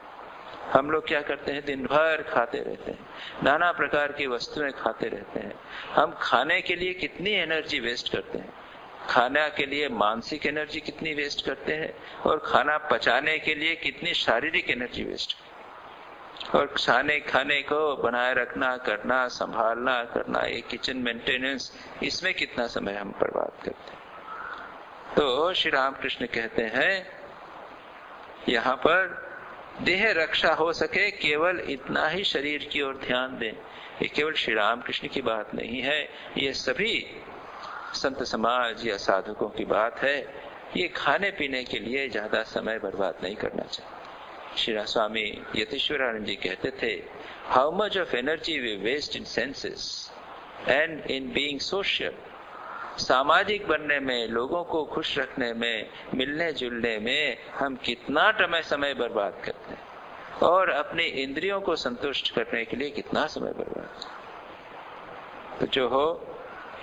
Speaker 1: हम लोग क्या करते हैं? दिन भर खाते रहते हैं, नाना प्रकार की वस्तुएं खाते रहते हैं। हम खाने के लिए कितनी एनर्जी वेस्ट करते हैं, खाना के लिए मानसिक एनर्जी कितनी वेस्ट करते हैं, और खाना पचाने के लिए कितनी शारीरिक एनर्जी वेस्ट। और खाने को बनाए रखना, करना, संभालना करना, ये किचन मेंटेनेंस, इसमें कितना समय हम बर्बाद करते हैं। तो श्री रामकृष्ण कहते हैं यहाँ पर देह रक्षा हो सके केवल इतना ही शरीर की ओर ध्यान दें। ये केवल श्री रामकृष्ण की बात नहीं है, ये सभी संत समाज या साधकों की बात है। ये खाने पीने के लिए ज्यादा समय बर्बाद नहीं करना चाहिए। श्री स्वामी यतीश्वरानंद जी कहते थे, how much of energy we waste in senses and in being social. सामाजिक बनने में, लोगों को खुश रखने में, मिलने जुलने में हम कितना समय बर्बाद करते हैं, और अपने इंद्रियों को संतुष्ट करने के लिए कितना समय बर्बाद। तो जो हो,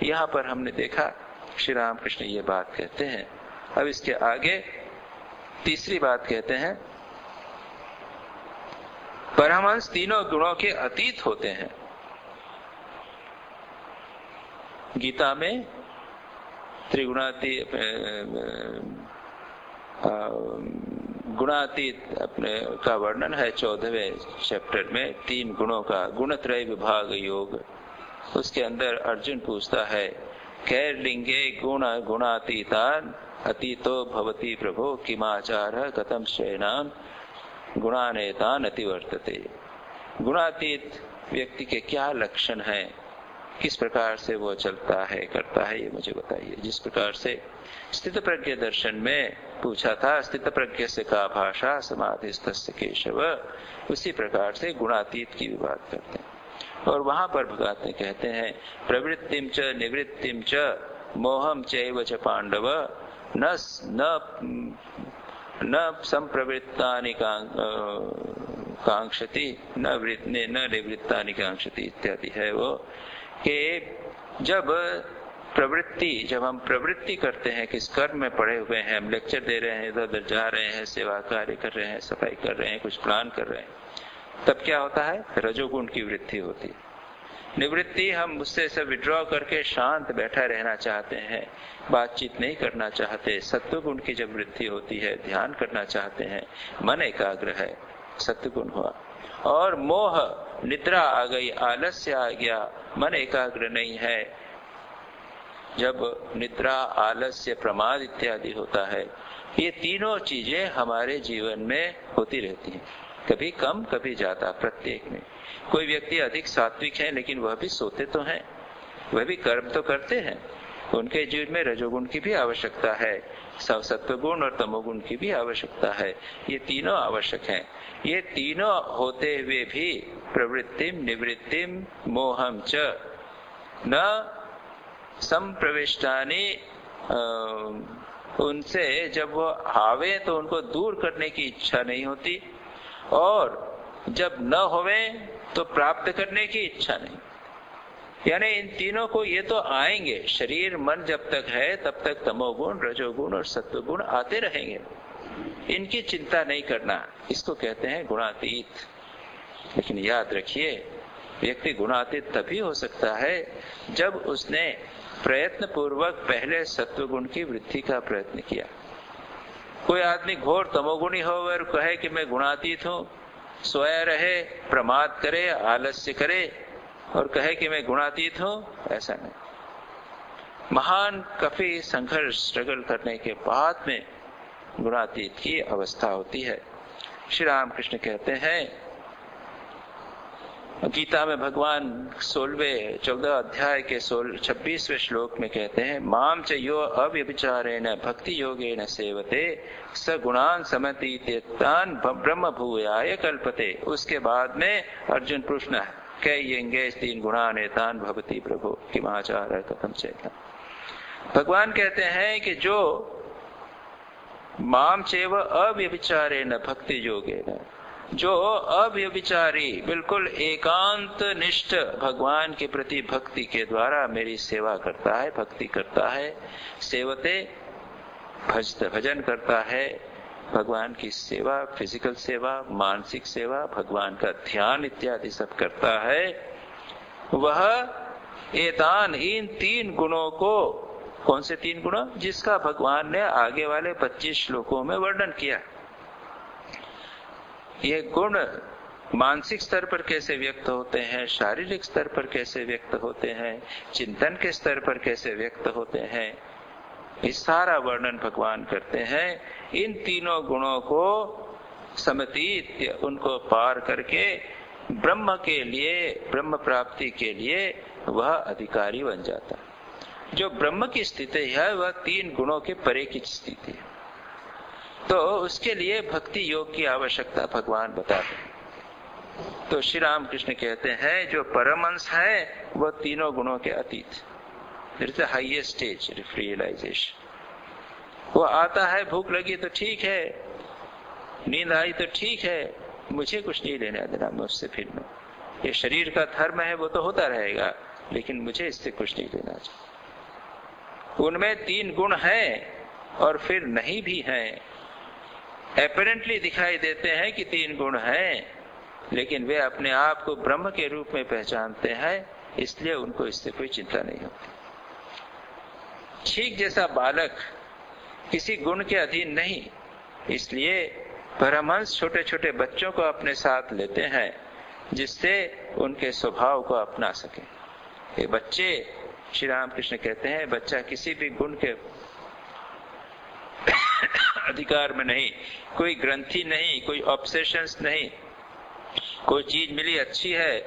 Speaker 1: यहाँ पर हमने देखा श्री रामकृष्ण ये बात कहते हैं। अब इसके आगे तीसरी बात कहते हैं, परमहंस तीनों गुणों के अतीत होते हैं। गीता में त्रिगुणातीत गुणातीत अपने का वर्णन है 14वें चैप्टर में, 3 गुणों का गुणत्रय विभाग योग। उसके अंदर अर्जुन पूछता है, कैर्लिंगे गुण गुणातीतान अतीतो भवति प्रभो किमाचार कथम श्रेणान गुणानेतान अतिवर्तते। गुणातीत व्यक्ति के क्या लक्षण हैं, किस प्रकार से वो चलता है, करता है, ये मुझे बताइए। जिस प्रकार से स्थित प्रज्ञ दर्शन में पूछा था, स्थित प्रज्ञ से का भाषा समाधिस्थस्य केशव, उसी प्रकार से गुणातीत की भी बात करते हैं। और वहां पर भगवत ने कहते हैं, प्रवृत्तिम च निवृत्तिम च मोहम चैव च पांडव न संप्रवृत्तानि कांक्षति न निवृत्तानि कांक्षति इत्यादि है वो, कि जब हम प्रवृत्ति करते हैं, किस कर्म में पड़े हुए हैं, हम लेक्चर दे रहे हैं, इधर उधर जा रहे हैं, सेवा कार्य कर रहे हैं, सफाई कर रहे हैं, कुछ प्लान कर रहे हैं, तब क्या होता है? रजोगुण की वृद्धि होती है। निवृत्ति, हम उससे सब विड्रॉ करके शांत बैठा रहना चाहते हैं, बातचीत नहीं करना चाहते। सत्वगुण की जब वृद्धि होती है, ध्यान करना चाहते हैं, मन एकाग्र है, सत्वगुण हुआ। और मोह, निद्रा आ गई, आलस्य आ गया, मन एकाग्र नहीं है। जब निद्रा, आलस्य, प्रमाद इत्यादि होता है, ये तीनों चीजें हमारे जीवन में होती रहती हैं, कभी कम कभी ज्यादा, प्रत्येक में। कोई व्यक्ति अधिक सात्विक है लेकिन वह भी सोते तो हैं, वह भी कर्म तो करते हैं, उनके जीवन में रजोगुण की भी आवश्यकता है, सत्वगुण और तमोगुण की भी आवश्यकता है। ये तीनों आवश्यक हैं। ये तीनों होते हुए भी प्रवृत्तिम निवृत्तिम मोहम च न संप्रविष्टानि, उनसे जब वो आवे तो उनको दूर करने की इच्छा नहीं होती, और जब न होवे तो प्राप्त करने की इच्छा नहीं। यानी इन तीनों को, ये तो आएंगे, शरीर मन जब तक है तब तक तमोगुण, रजोगुण और सत्वगुण आते रहेंगे, इनकी चिंता नहीं करना, इसको कहते हैं गुणातीत। लेकिन याद रखिए, व्यक्ति गुणातीत तभी हो सकता है जब उसने प्रयत्न पूर्वक पहले सत्वगुण की वृद्धि का प्रयत्न किया। कोई आदमी घोर तमोगुणी हो और कहे कि मैं गुणातीत हूं, सोया रहे, प्रमाद करे, आलस्य करे और कहे कि मैं गुणातीत हूं, ऐसा नहीं। महान काफी संघर्ष, स्ट्रगल करने के बाद में गुणातीत की अवस्था होती है। श्री रामकृष्ण कहते हैं, गीता में भगवान 14 अध्याय के 26वें श्लोक में कहते हैं, माम च यो अव्यभिचारेण भक्ति योगेन सेवते स गुणान समतीत्यतान ब्रह्म भूयाय कल्पते। उसके बाद में अर्जुन प्रश्न है, कैयेंगे 3 गुणान एतान भवति प्रभो किमाचार कथम चेता। भगवान कहते हैं कि जो माम चैव अव्यभिचारेण भक्ति योगेन, जो अव्यभिचारी, बिल्कुल एकांत निष्ठ भगवान के प्रति भक्ति के द्वारा मेरी सेवा करता है, भक्ति करता है, सेवते भजन करता है, भगवान की सेवा, फिजिकल सेवा, मानसिक सेवा, भगवान का ध्यान इत्यादि सब करता है, वह एतान, इन 3 गुणों को, कौन से 3 गुण? जिसका भगवान ने आगे वाले 25 श्लोकों में वर्णन किया। ये गुण मानसिक स्तर पर कैसे व्यक्त होते हैं, शारीरिक स्तर पर कैसे व्यक्त होते हैं, चिंतन के स्तर पर कैसे व्यक्त होते हैं, इस सारा वर्णन भगवान करते हैं। इन तीनों गुणों को समतीत, उनको पार करके ब्रह्म के लिए, ब्रह्म प्राप्ति के लिए वह अधिकारी बन जाता। जो ब्रह्म की स्थिति है वह 3 गुणों के परे की स्थिति है, तो उसके लिए भक्ति योग की आवश्यकता भगवान बताते हैं। तो श्री रामकृष्ण कहते हैं, जो परमहंस है वह 3 गुणों के अतीत, There is the highest stage of realization. वो आता है, भूख लगी तो ठीक है, नींद आई तो ठीक है, मुझे कुछ नहीं लेना देना मुझसे, फिर में ये शरीर का धर्म है वो तो होता रहेगा, लेकिन मुझे इससे कुछ नहीं लेना चाहिए। उनमें 3 गुण हैं और फिर नहीं भी हैं, एपरेंटली दिखाई देते हैं कि 3 गुण हैं, लेकिन वे अपने आप को ब्रह्म के रूप में पहचानते हैं, इसलिए उनको इससे कोई चिंता नहीं होती। ठीक जैसा बालक किसी गुण के अधीन नहीं, इसलिए परमहंस छोटे छोटे बच्चों को अपने साथ लेते हैं जिससे उनके स्वभाव को अपना सके। ये बच्चे, श्री रामकृष्ण कहते हैं, बच्चा किसी भी गुण के अधिकार में नहीं, कोई ग्रंथि नहीं, कोई ऑब्सेशंस नहीं, कोई चीज मिली अच्छी है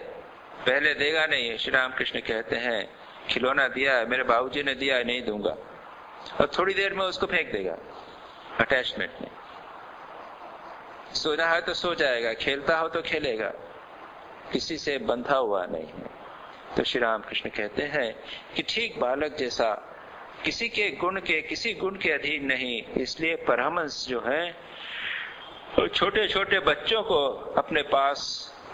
Speaker 1: पहले देगा नहीं। श्री रामकृष्ण कहते हैं, खिलौना दिया है, मेरे बाबूजी ने दिया है, नहीं दूंगा, और थोड़ी देर में उसको फेंक देगा अटैचमेंट में। सोना है तो सो जाएगा, खेलता हो तो खेलेगा, किसी से बंधा हुआ नहीं है। तो श्री रामकृष्ण कहते हैं कि ठीक बालक जैसा किसी के गुण के, किसी गुण के अधीन नहीं, इसलिए परमहंस जो है छोटे छोटे बच्चों को अपने पास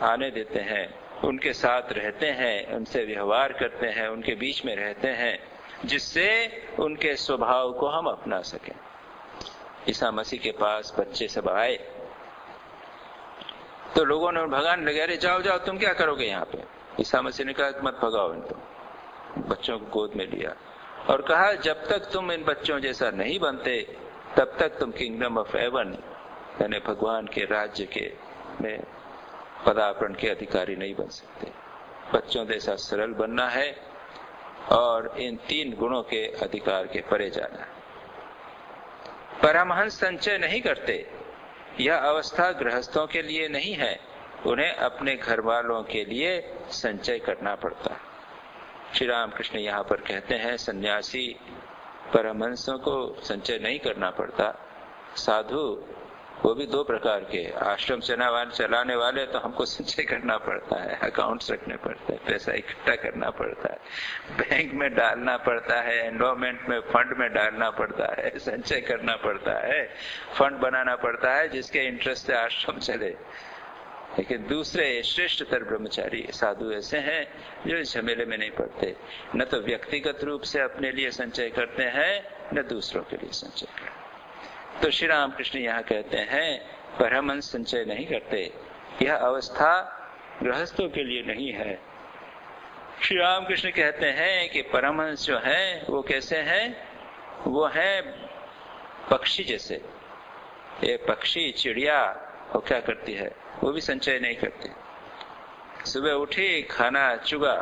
Speaker 1: आने देते हैं उनके साथ रहते हैं, उनसे व्यवहार करते हैं, उनके बीच में रहते हैं, जिससे उनके स्वभाव को हम अपना सकें। ईसा मसीह के पास बच्चे सब आए तो लोगों ने भगाने लगे, अरे जाओ जाओ, तुम क्या करोगे यहाँ पे? ईसा मसीह ने कहा मत भगाओ इनको। बच्चों को गोद में लिया और कहा जब तक तुम इन बच्चों जैसा नहीं बनते तब तक तुम किंगडम ऑफ हेवन यानी भगवान के राज्य के में पदार्पण के अधिकारी नहीं बन सकते। बच्चों जैसा सरल बनना है और इन 3 गुणों के अधिकार के परे जाना है। परमहंस संचय नहीं करते। यह अवस्था गृहस्थों के लिए नहीं है, उन्हें अपने घर वालों के लिए संचय करना पड़ता है। श्री रामकृष्ण यहाँ पर कहते हैं सन्यासी परमहंसों को संचय नहीं करना पड़ता। साधु वो भी 2 प्रकार के, आश्रम चलाने वाले तो हमको संचय करना पड़ता है, अकाउंट्स रखने पड़ते हैं, पैसा इकट्ठा करना पड़ता है, बैंक में डालना पड़ता है, एंडोमेंट में फंड में डालना पड़ता है, संचय करना पड़ता है, फंड बनाना पड़ता है जिसके इंटरेस्ट से आश्रम चले। लेकिन दूसरे श्रेष्ठतर ब्रह्मचारी साधु ऐसे हैं जो इस झमेले में नहीं पड़ते, न तो व्यक्तिगत रूप से अपने लिए संचय करते हैं न दूसरों के लिए संचय करते। तो श्री रामकृष्ण यहाँ कहते हैं परमहंस संचय नहीं करते, यह अवस्था गृहस्थों के लिए नहीं है। श्री रामकृष्ण कहते हैं कि परमहंस जो हैं वो कैसे हैं? वो हैं पक्षी जैसे। ये पक्षी चिड़िया वो क्या करती है? वो भी संचय नहीं करती। सुबह उठी, खाना चुगा,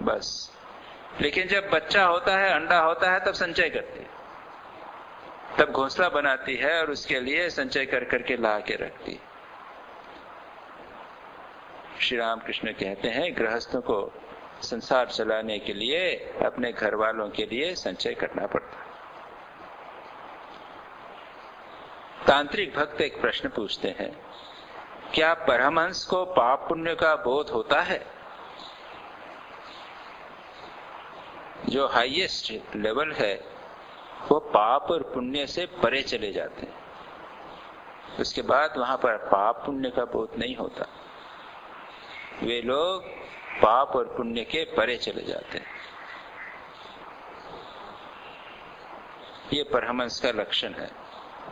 Speaker 1: बस। लेकिन जब बच्चा होता है, अंडा होता है, तब संचय करती है, तब घोंसला बनाती है और उसके लिए संचय कर करके ला के रखती है। श्री रामकृष्ण कहते हैं गृहस्थों को संसार चलाने के लिए अपने घर वालों के लिए संचय करना पड़ता है। तांत्रिक भक्त एक प्रश्न पूछते हैं, क्या परमहंस को पाप पुण्य का बोध होता है? जो हाईएस्ट लेवल है वो पाप और पुण्य से परे चले जाते हैं। उसके बाद वहां पर पाप पुण्य का बोध नहीं होता। वे लोग पाप और पुण्य के परे चले जाते हैं। ये परमहंस का लक्षण है,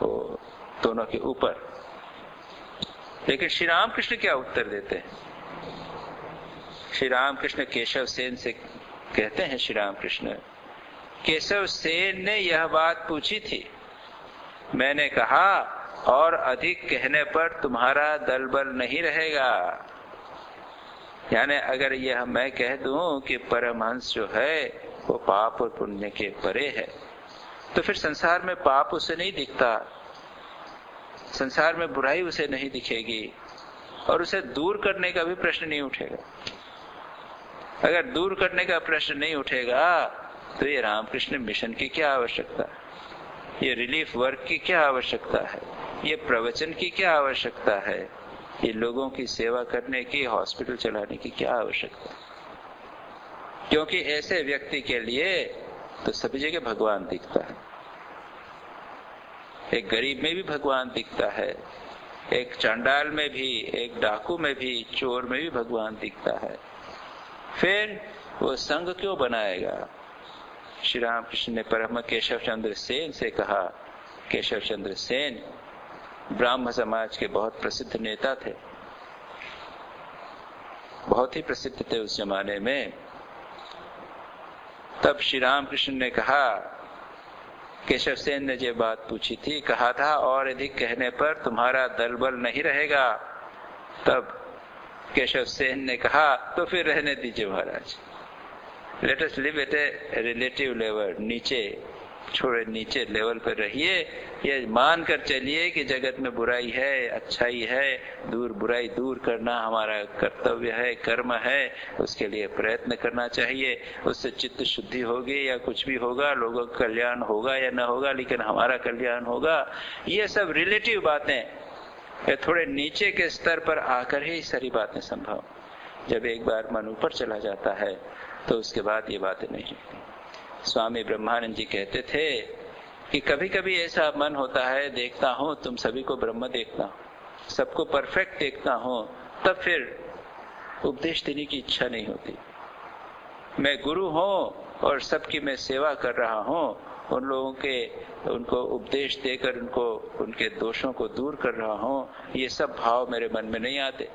Speaker 1: वो दोनों के ऊपर। लेकिन श्री रामकृष्ण क्या उत्तर देते हैं? श्री रामकृष्ण केशव सेन से कहते हैं, श्री रामकृष्ण केशव सेन ने यह बात पूछी थी, मैंने कहा और अधिक कहने पर तुम्हारा दलबल नहीं रहेगा। यानी अगर यह मैं कह दूं कि परमहंस जो है वो पाप और पुण्य के परे है, तो फिर संसार में पाप उसे नहीं दिखता, संसार में बुराई उसे नहीं दिखेगी और उसे दूर करने का भी प्रश्न नहीं उठेगा। अगर दूर करने का प्रश्न नहीं उठेगा तो ये रामकृष्ण मिशन की क्या आवश्यकता, ये रिलीफ वर्क की क्या आवश्यकता है, ये प्रवचन की क्या आवश्यकता है, ये लोगों की सेवा करने की, हॉस्पिटल चलाने की क्या आवश्यकता है? क्योंकि ऐसे व्यक्ति के लिए तो सभी जगह भगवान दिखता है। एक गरीब में भी भगवान दिखता है, एक चांडाल में भी, एक डाकू में भी, चोर में भी भगवान दिखता है। फिर वो संघ क्यों बनाएगा? श्री रामकृष्ण ने परम केशव चंद्र सेन से कहा, केशव चंद्र सेन ब्राह्म समाज के बहुत प्रसिद्ध नेता थे, बहुत ही प्रसिद्ध थे उस जमाने में। तब श्री रामकृष्ण ने कहा, केशव सेन ने जो बात पूछी थी, कहा था और अधिक कहने पर तुम्हारा दलबल नहीं रहेगा। तब केशव सेन ने कहा तो फिर रहने दीजिए महाराज, let us live at a relative level, नीचे छोड़े, नीचे लेवल पर रहिए। ये मान कर चलिए कि जगत में बुराई है, अच्छाई है, बुराई दूर करना हमारा कर्तव्य है, कर्म है, उसके लिए प्रयत्न करना चाहिए। उससे चित्त शुद्धि होगी या कुछ भी होगा, लोगों का कल्याण होगा या न होगा, लेकिन हमारा कल्याण होगा। ये सब रिलेटिव बातें, ये थोड़े नीचे के स्तर पर आकर ही सारी बातें संभव। जब एक बार मन ऊपर चला जाता है तो उसके बाद ये बातें नहीं होती। स्वामी ब्रह्मानंद जी कहते थे कि कभी कभी ऐसा मन होता है, देखता हूं तुम सभी को ब्रह्म देखता हूं, सबको परफेक्ट देखता हूं, तब फिर उपदेश देने की इच्छा नहीं होती। मैं गुरु हूँ और सबकी मैं सेवा कर रहा हूँ, उन लोगों के उनको उपदेश देकर उनको उनके दोषों को दूर कर रहा हूँ, ये सब भाव मेरे मन में नहीं आते।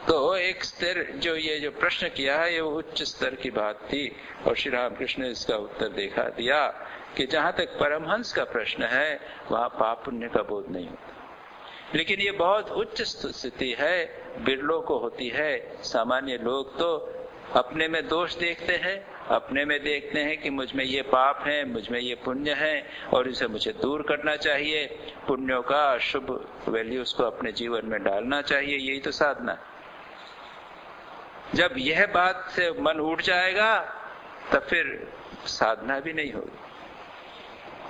Speaker 1: तो एक स्तर जो ये जो प्रश्न किया है ये उच्च स्तर की बात थी और श्री रामकृष्ण ने इसका उत्तर दिया कि जहां तक परमहंस का प्रश्न है वहां पाप पुण्य का बोध नहीं होता। लेकिन ये बहुत उच्च स्थिति है, बिरलों को होती है। सामान्य लोग तो अपने में दोष देखते हैं, अपने में देखते हैं कि मुझ में ये पाप है, मुझ में ये पुण्य है और इसे मुझे दूर करना चाहिए, पुण्यों का शुभ वैल्यूज को अपने जीवन में डालना चाहिए, यही तो साधना है। जब यह बात से मन उठ जाएगा तब फिर साधना भी नहीं होगी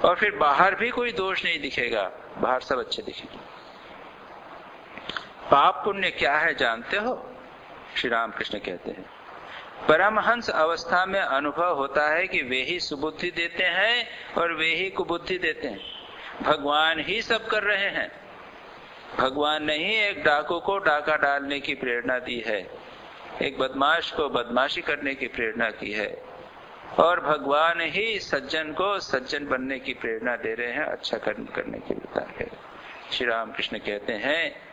Speaker 1: और फिर बाहर भी कोई दोष नहीं दिखेगा, बाहर सब अच्छे दिखेंगे। पाप पुण्य क्या है जानते हो? श्री रामकृष्ण कहते हैं परमहंस अवस्था में अनुभव होता है कि वे ही सुबुद्धि देते हैं और वे ही कुबुद्धि देते हैं। भगवान ही सब कर रहे हैं। भगवान ने ही एक डाकू को डाका डालने की प्रेरणा दी है, एक बदमाश को बदमाशी करने की प्रेरणा की है और भगवान ही सज्जन को सज्जन बनने की प्रेरणा दे रहे हैं, अच्छा कर्म करने की बता रहे हैं। श्री रामकृष्ण कहते हैं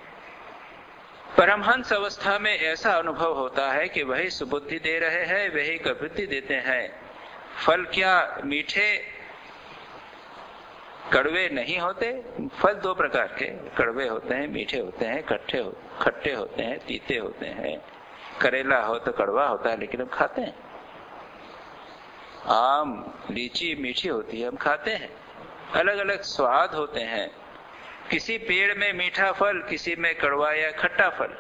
Speaker 1: परमहंस अवस्था में ऐसा अनुभव होता है कि वही सुबुद्धि दे रहे हैं, वही कुबुद्धि देते हैं। फल क्या मीठे कड़वे नहीं होते? फल दो प्रकार के, कड़वे होते हैं, मीठे होते हैं, खट्टे होते हैं, तीते होते हैं। करेला हो तो कड़वा होता है लेकिन हम खाते हैं। आम लीची मीठी होती है, हम खाते हैं। अलग अलग स्वाद होते हैं। किसी पेड़ में मीठा फल, किसी में कड़वा या खट्टा फल।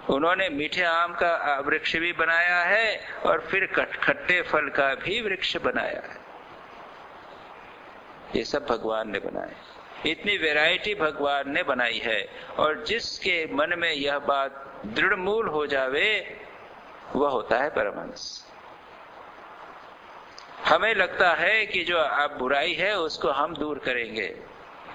Speaker 1: उन्होंने मीठे आम का वृक्ष भी बनाया है और फिर खट्टे फल का भी वृक्ष बनाया है। ये सब भगवान ने बनाए। इतनी वैरायटी भगवान ने बनाई है और जिसके मन में यह बात दृढ़ मूल हो जावे वह होता है परमहंस। हमें लगता है कि जो अब बुराई है उसको हम दूर करेंगे।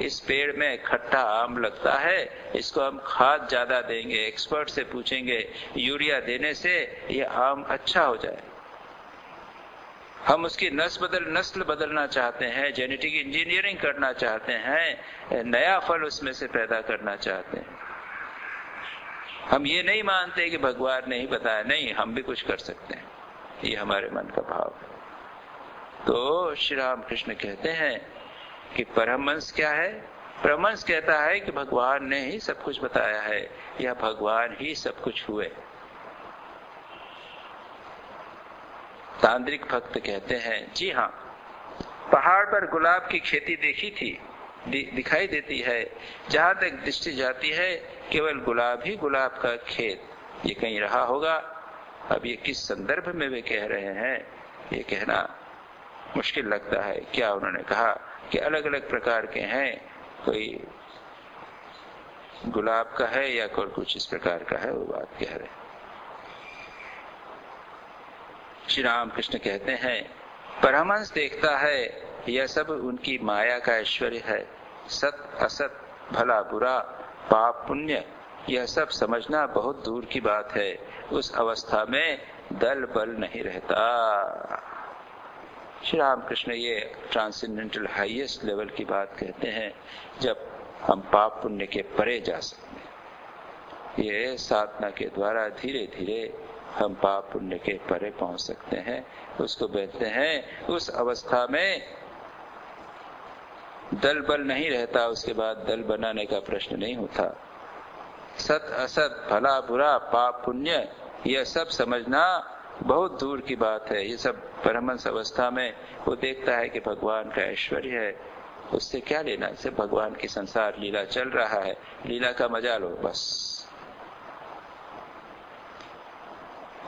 Speaker 1: इस पेड़ में खट्टा आम लगता है, इसको हम खाद ज्यादा देंगे, एक्सपर्ट से पूछेंगे, यूरिया देने से ये आम अच्छा हो जाए। हम उसकी नस्ल बदलना चाहते हैं, जेनेटिक इंजीनियरिंग करना चाहते हैं, नया फल उसमें से पैदा करना चाहते हैं। हम ये नहीं मानते कि भगवान ने ही बताया, नहीं, हम भी कुछ कर सकते हैं। ये हमारे मन का भाव है। तो श्री रामकृष्ण कहते हैं कि परमहंस क्या है? परमहंस कहता है कि भगवान ने ही सब कुछ बताया है, या भगवान ही सब कुछ हुए। तांत्रिक भक्त कहते हैं जी हाँ, पहाड़ पर गुलाब की खेती देखी थी, दिखाई देती है। जहां तक दृष्टि जाती है केवल गुलाब ही गुलाब का खेत। ये कहीं रहा होगा। अब ये किस संदर्भ में वे कह रहे हैं ये कहना मुश्किल लगता है। क्या उन्होंने कहा कि अलग अलग प्रकार के हैं, कोई गुलाब का है या कोई कुछ इस प्रकार का है, वो बात कह रहे हैं। श्री रामकृष्ण कहते हैं परमहंस देखता है यह सब उनकी माया का ऐश्वर्य है। सत असत, भला बुरा, पाप पुण्य, यह सब समझना बहुत दूर की बात है। उस अवस्था में दल बल नहीं रहता। श्री रामकृष्ण ये ट्रांसेंडेंटल हाईएस्ट लेवल की बात कहते हैं, जब हम पाप पुण्य के परे जा सकते हैं। ये साधना के द्वारा धीरे धीरे हम पाप पुण्य के परे पहुंच सकते हैं। उसको कहते हैं उस अवस्था में दल बल नहीं रहता। उसके बाद दल बनाने का प्रश्न नहीं होता। सत असत, भला बुरा, पाप पुण्य, यह सब समझना बहुत दूर की बात है। ये सब परमहंस अवस्था में वो देखता है कि भगवान का ऐश्वर्य है, उससे क्या लेना, इससे भगवान की संसार लीला चल रहा है, लीला का मजा लो बस।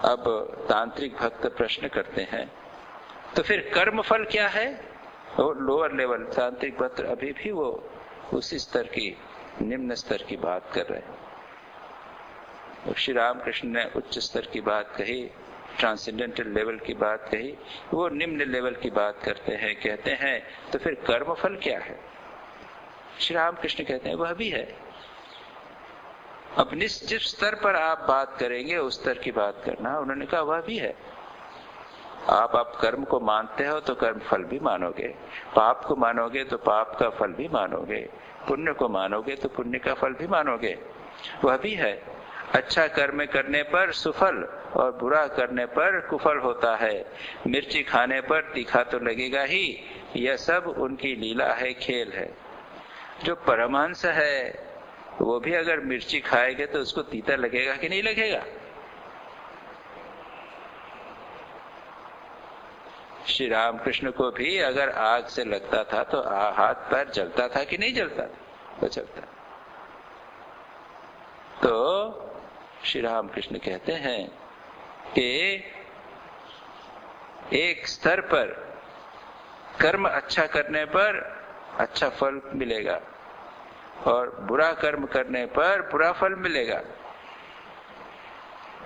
Speaker 1: अब तांत्रिक भक्त प्रश्न करते हैं तो फिर कर्म फल क्या है? और लोअर लेवल तांत्रिक भक्त अभी भी वो उसी स्तर की, निम्न स्तर की बात कर रहे हैं। श्री रामकृष्ण ने उच्च स्तर की बात कही, ट्रांसेंडेंटल लेवल की बात कही, वो निम्न लेवल की बात करते हैं। कहते हैं तो फिर कर्म फल क्या है? श्री रामकृष्ण कहते हैं वह भी है। अब जिस स्तर पर आप बात करेंगे उस स्तर की बात करना। उन्होंने कहा वह भी है। आप कर्म को मानते हो तो कर्म फल भी मानोगे, पाप को मानोगे तो पाप का फल भी मानोगे, पुण्य को मानोगे तो पुण्य का फल भी मानोगे, वह भी है। अच्छा कर्म करने पर सुफल और बुरा करने पर कुफल होता है। मिर्ची खाने पर तीखा तो लगेगा ही, यह सब उनकी लीला है, खेल है। जो परमहंस है वो भी अगर मिर्ची खाएगा तो उसको तीता लगेगा कि नहीं लगेगा? श्री रामकृष्ण को भी अगर आग से लगता था तो हाथ पैर जलता था कि नहीं जलता था? तो जलता। तो श्री रामकृष्ण कहते हैं कि एक स्तर पर कर्म अच्छा करने पर अच्छा फल मिलेगा और बुरा कर्म करने पर बुरा फल मिलेगा।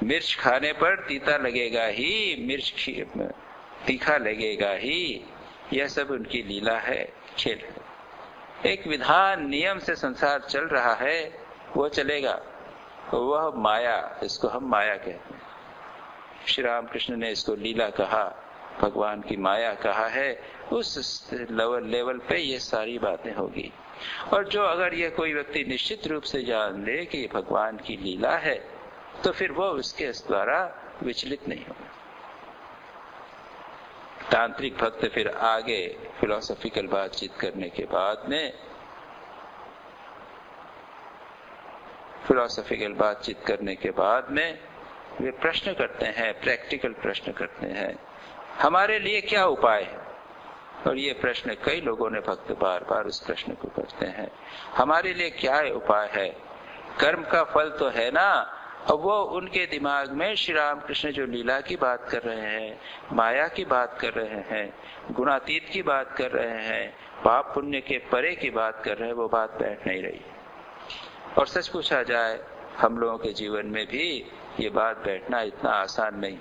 Speaker 1: मिर्च खाने पर तीता लगेगा ही, मिर्च तीखा लगेगा ही, यह सब उनकी लीला है, खेल है। एक विधान नियम से संसार चल रहा है, वो चलेगा, वह माया, इसको हम माया कहते हैं। श्री रामकृष्ण ने इसको लीला कहा, भगवान की माया कहा है। उस लेवल पे ये सारी बातें होगी। और जो अगर यह कोई व्यक्ति निश्चित रूप से जान ले कि भगवान की लीला है, तो फिर वो उसके द्वारा विचलित नहीं होगा। तांत्रिक भक्त फिर आगे फिलोसॉफिकल बातचीत करने के बाद में वे प्रश्न करते हैं, प्रैक्टिकल प्रश्न करते हैं, हमारे लिए क्या उपाय है? और ये प्रश्न कई लोगों ने भक्त बार बार उस प्रश्न को करते हैं, हमारे लिए क्या उपाय है? कर्म का फल तो है ना। अब वो उनके दिमाग में श्री रामकृष्ण जो लीला की बात कर रहे हैं, माया की बात कर रहे हैं, गुणातीत की बात कर रहे हैं, पाप पुण्य के परे की बात कर रहे हैं, वो बात बैठ नहीं रही। और सच पूछा जाए, हम लोगों के जीवन में भी ये बात बैठना इतना आसान नहीं।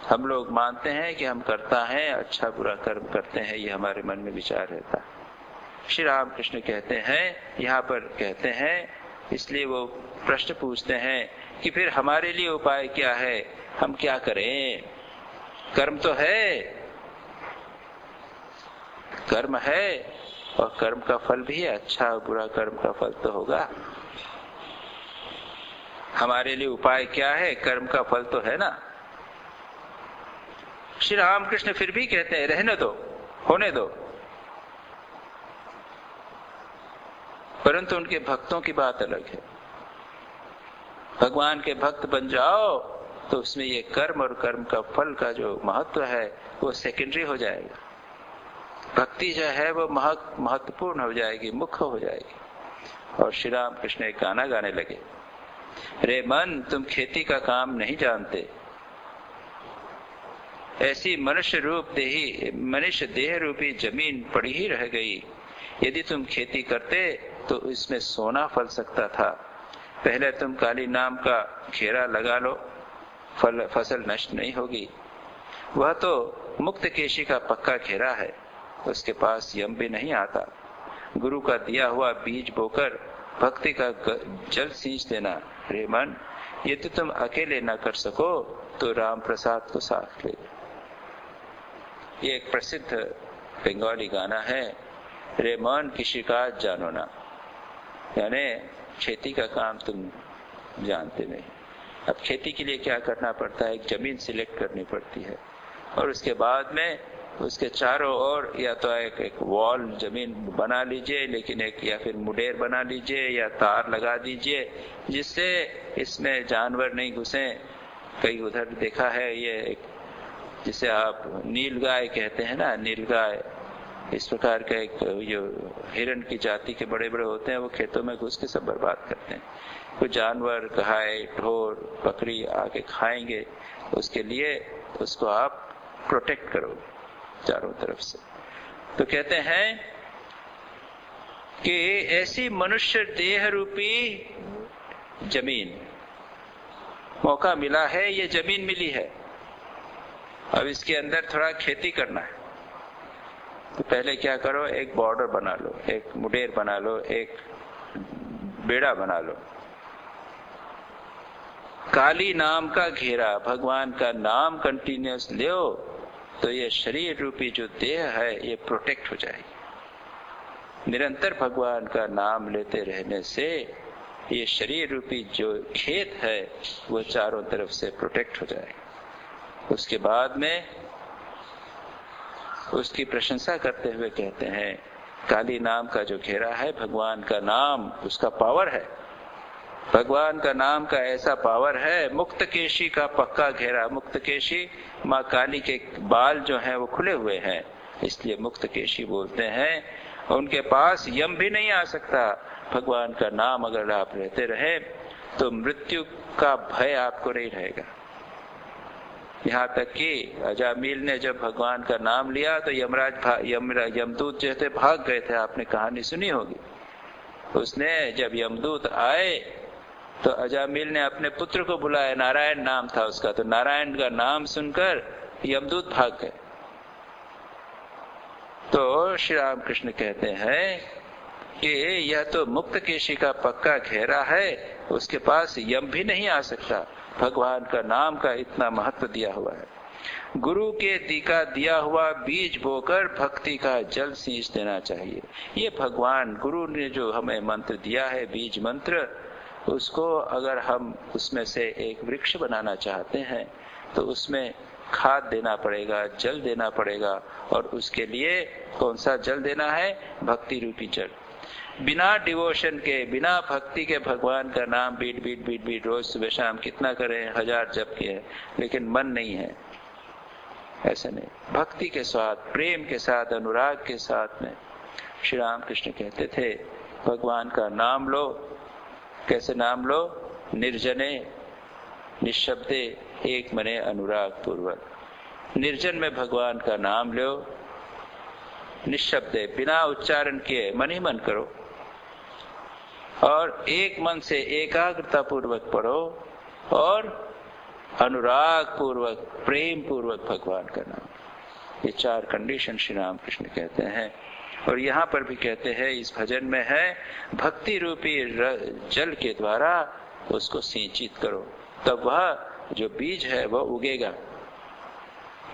Speaker 1: हम लोग मानते हैं कि हम करता है, अच्छा बुरा कर्म करते हैं, ये हमारे मन में विचार रहता है। श्री रामकृष्ण कहते हैं, यहाँ पर कहते हैं, इसलिए वो प्रश्न पूछते हैं कि फिर हमारे लिए उपाय क्या है, हम क्या करें? कर्म तो है, कर्म है और कर्म का फल भी है, अच्छा बुरा कर्म का फल तो होगा। हमारे लिए उपाय क्या है? कर्म का फल तो है ना। श्री रामकृष्ण फिर भी कहते हैं, रहने दो, होने दो। परंतु उनके भक्तों की बात अलग है। भगवान के भक्त बन जाओ तो उसमें ये कर्म और कर्म का फल का जो महत्व है वो सेकेंडरी हो जाएगा। भक्ति जो है वो महत्वपूर्ण हो जाएगी, मुख्य हो जाएगी। और श्री रामकृष्ण एक गाना गाने लगे, रे मन तुम खेती का काम नहीं जानते, ऐसी मनुष्य देह रूपी जमीन पड़ी ही रह गई। यदि तुम खेती करते तो इसमें सोना फल सकता था। पहले तुम काली नाम का घेरा लगा लो, फसल नष्ट नहीं होगी। वह तो मुक्त केशी का पक्का घेरा है, उसके पास यम भी नहीं आता। गुरु का दिया हुआ बीज बोकर भक्ति का जल सींच देना। रे मन, यदि तुम अकेले न कर सको तो राम प्रसाद को साथ ले। ये एक प्रसिद्ध बंगाली गाना है, रे मन किसी का जानो ना, यानी खेती का काम तुम जानते नहीं। अब खेती के लिए क्या करना पड़ता है? एक जमीन सिलेक्ट करनी पड़ती है और उसके बाद में उसके चारों ओर या तो एक वॉल जमीन बना लीजिए, लेकिन एक या फिर मुडेर बना लीजिए या तार लगा दीजिए जिससे इसमें जानवर नहीं घुसे। कई उधर देखा है ये एक, जिसे आप नीलगाय कहते हैं ना, नीलगाय इस प्रकार का एक जो हिरण की जाति के बड़े बड़े होते हैं, वो खेतों में घुस के सब बर्बाद करते हैं। कुछ जानवर, गाय, ढोर, बकरी आके खाएंगे, उसके लिए उसको आप प्रोटेक्ट करो चारों तरफ से। तो कहते हैं कि ऐसी मनुष्य देह रूपी जमीन मौका मिला है, ये जमीन मिली है, अब इसके अंदर थोड़ा खेती करना है। तो पहले क्या करो, एक बॉर्डर बना लो, एक मुडेर बना लो, एक बेड़ा बना लो, काली नाम का घेरा, भगवान का नाम कंटिन्यूस लो तो ये शरीर रूपी जो देह है ये प्रोटेक्ट हो जाएगी। निरंतर भगवान का नाम लेते रहने से ये शरीर रूपी जो खेत है वो चारों तरफ से प्रोटेक्ट हो जाएगा। उसके बाद में उसकी प्रशंसा करते हुए कहते हैं काली नाम का जो घेरा है, भगवान का नाम उसका पावर है, भगवान का नाम का ऐसा पावर है। मुक्तकेशी का पक्का घेरा, मुक्तकेशी माँ काली के बाल जो हैं वो खुले हुए हैं, इसलिए मुक्तकेशी बोलते हैं। उनके पास यम भी नहीं आ सकता। भगवान का नाम अगर आप रहते रहे तो मृत्यु का भय आपको नहीं रहेगा। यहाँ तक कि अजामिल ने जब भगवान का नाम लिया तो यमदूत जो थे भाग गए थे, आपने कहानी सुनी होगी। उसने जब यमदूत आए तो अजामिल ने अपने पुत्र को बुलाया, नारायण नाम था उसका, तो नारायण का नाम सुनकर यमदूत भाग गए। तो श्री राम कृष्ण कहते हैं कि यह तो मुक्तकेशी का पक्का घेरा है, उसके पास यम भी नहीं आ सकता। भगवान का नाम का इतना महत्व दिया हुआ है। गुरु के का दिया हुआ बीज बोकर भक्ति का जल सींच देना चाहिए। ये भगवान गुरु ने जो हमें मंत्र दिया है, बीज मंत्र, उसको अगर हम उसमें से एक वृक्ष बनाना चाहते हैं तो उसमें खाद देना पड़ेगा, जल देना पड़ेगा। और उसके लिए कौन सा जल देना है? भक्ति रूपी जल। बिना डिवोशन के, बिना भक्ति के भगवान का नाम बीट बीट बीट बीट रोज सुबह शाम कितना करें, 1000 जप के हैं, लेकिन मन नहीं है। ऐसा नहीं, भक्ति के साथ, प्रेम के साथ, अनुराग के साथ में श्री राम कृष्ण कहते थे भगवान का नाम लो। कैसे नाम लो? निर्जने निशब्दे एक मने अनुराग पूर्वक। निर्जन में भगवान का नाम लो, निशब्दे बिना उच्चारण किए मन ही मन करो और एक मन से एकाग्रता पूर्वक पढ़ो और अनुराग पूर्वक, प्रेम पूर्वक भगवान का नाम। ये 4 कंडीशन श्री राम कृष्ण कहते हैं। और यहाँ पर भी कहते हैं इस भजन में है भक्ति रूपी जल के द्वारा उसको सिंचित करो, तब वह जो बीज है वह उगेगा।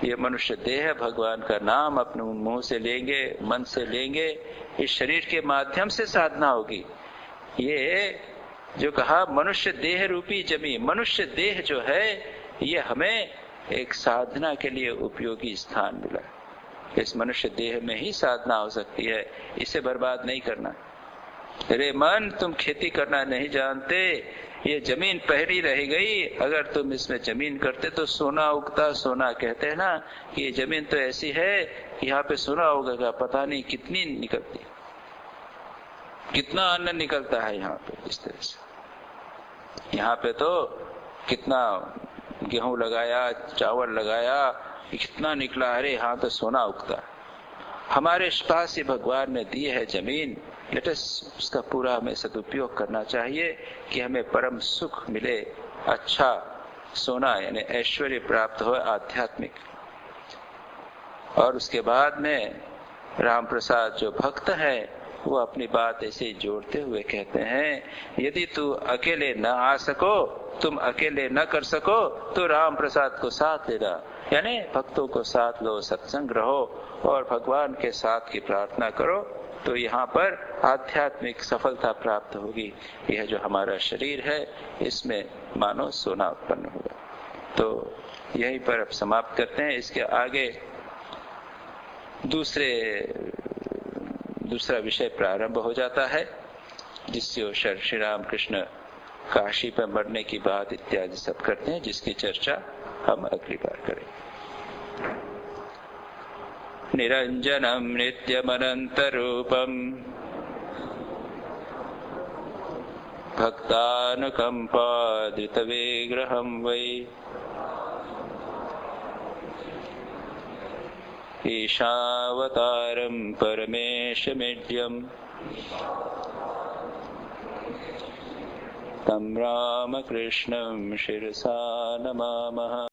Speaker 1: ये मनुष्य देह भगवान का नाम अपने मुंह से लेंगे, मन से लेंगे, इस शरीर के माध्यम से साधना होगी। ये जो कहा मनुष्य देह रूपी जमी, मनुष्य देह जो है ये हमें एक साधना के लिए उपयोगी स्थान मिला। इस मनुष्य देह में ही साधना हो सकती है, इसे बर्बाद नहीं करना। अरे मन, तुम खेती करना नहीं जानते, ये जमीन पहली रह गई, अगर तुम इसमें जमीन करते तो सोना उगता। सोना कहते हैं ना कि ये जमीन तो ऐसी है कि यहाँ पे सोना उगेगा, पता नहीं कितनी निकलती, कितना अन्न निकलता है यहाँ पे। इस तरह से यहाँ पे तो कितना गेहूं लगाया, चावल लगाया, कितना निकला, अरे यहाँ तो सोना उगता। हमारे पास ही भगवान ने दी है जमीन, लेट अस उसका पूरा हमें सदुपयोग करना चाहिए कि हमें परम सुख मिले, अच्छा सोना यानी ऐश्वर्य प्राप्त हो आध्यात्मिक। और उसके बाद में राम प्रसाद जो भक्त है वो अपनी बात ऐसे जोड़ते हुए कहते हैं, यदि तू अकेले न आ सको, तुम अकेले न कर सको तो राम प्रसाद को साथ लेना, यानी भक्तों को साथ लो, सत्संग रहो और भगवान के साथ की प्रार्थना करो, तो यहाँ पर आध्यात्मिक सफलता प्राप्त होगी। यह जो हमारा शरीर है इसमें मानो सोना उत्पन्न होगा। तो यहीं पर अब समाप्त करते हैं। इसके आगे दूसरा विषय प्रारंभ हो जाता है, जिससे श्री राम कृष्ण काशी पर मरने की बात इत्यादि सब करते हैं, जिसकी चर्चा हम अगली बार करें। निरंजनम नित्यमनंतरूपम भक्तानुकंपादितविग्रहं वै ईशावतारं परमेशमीड्यम् तं रामकृष्णं शिरसा नमामः।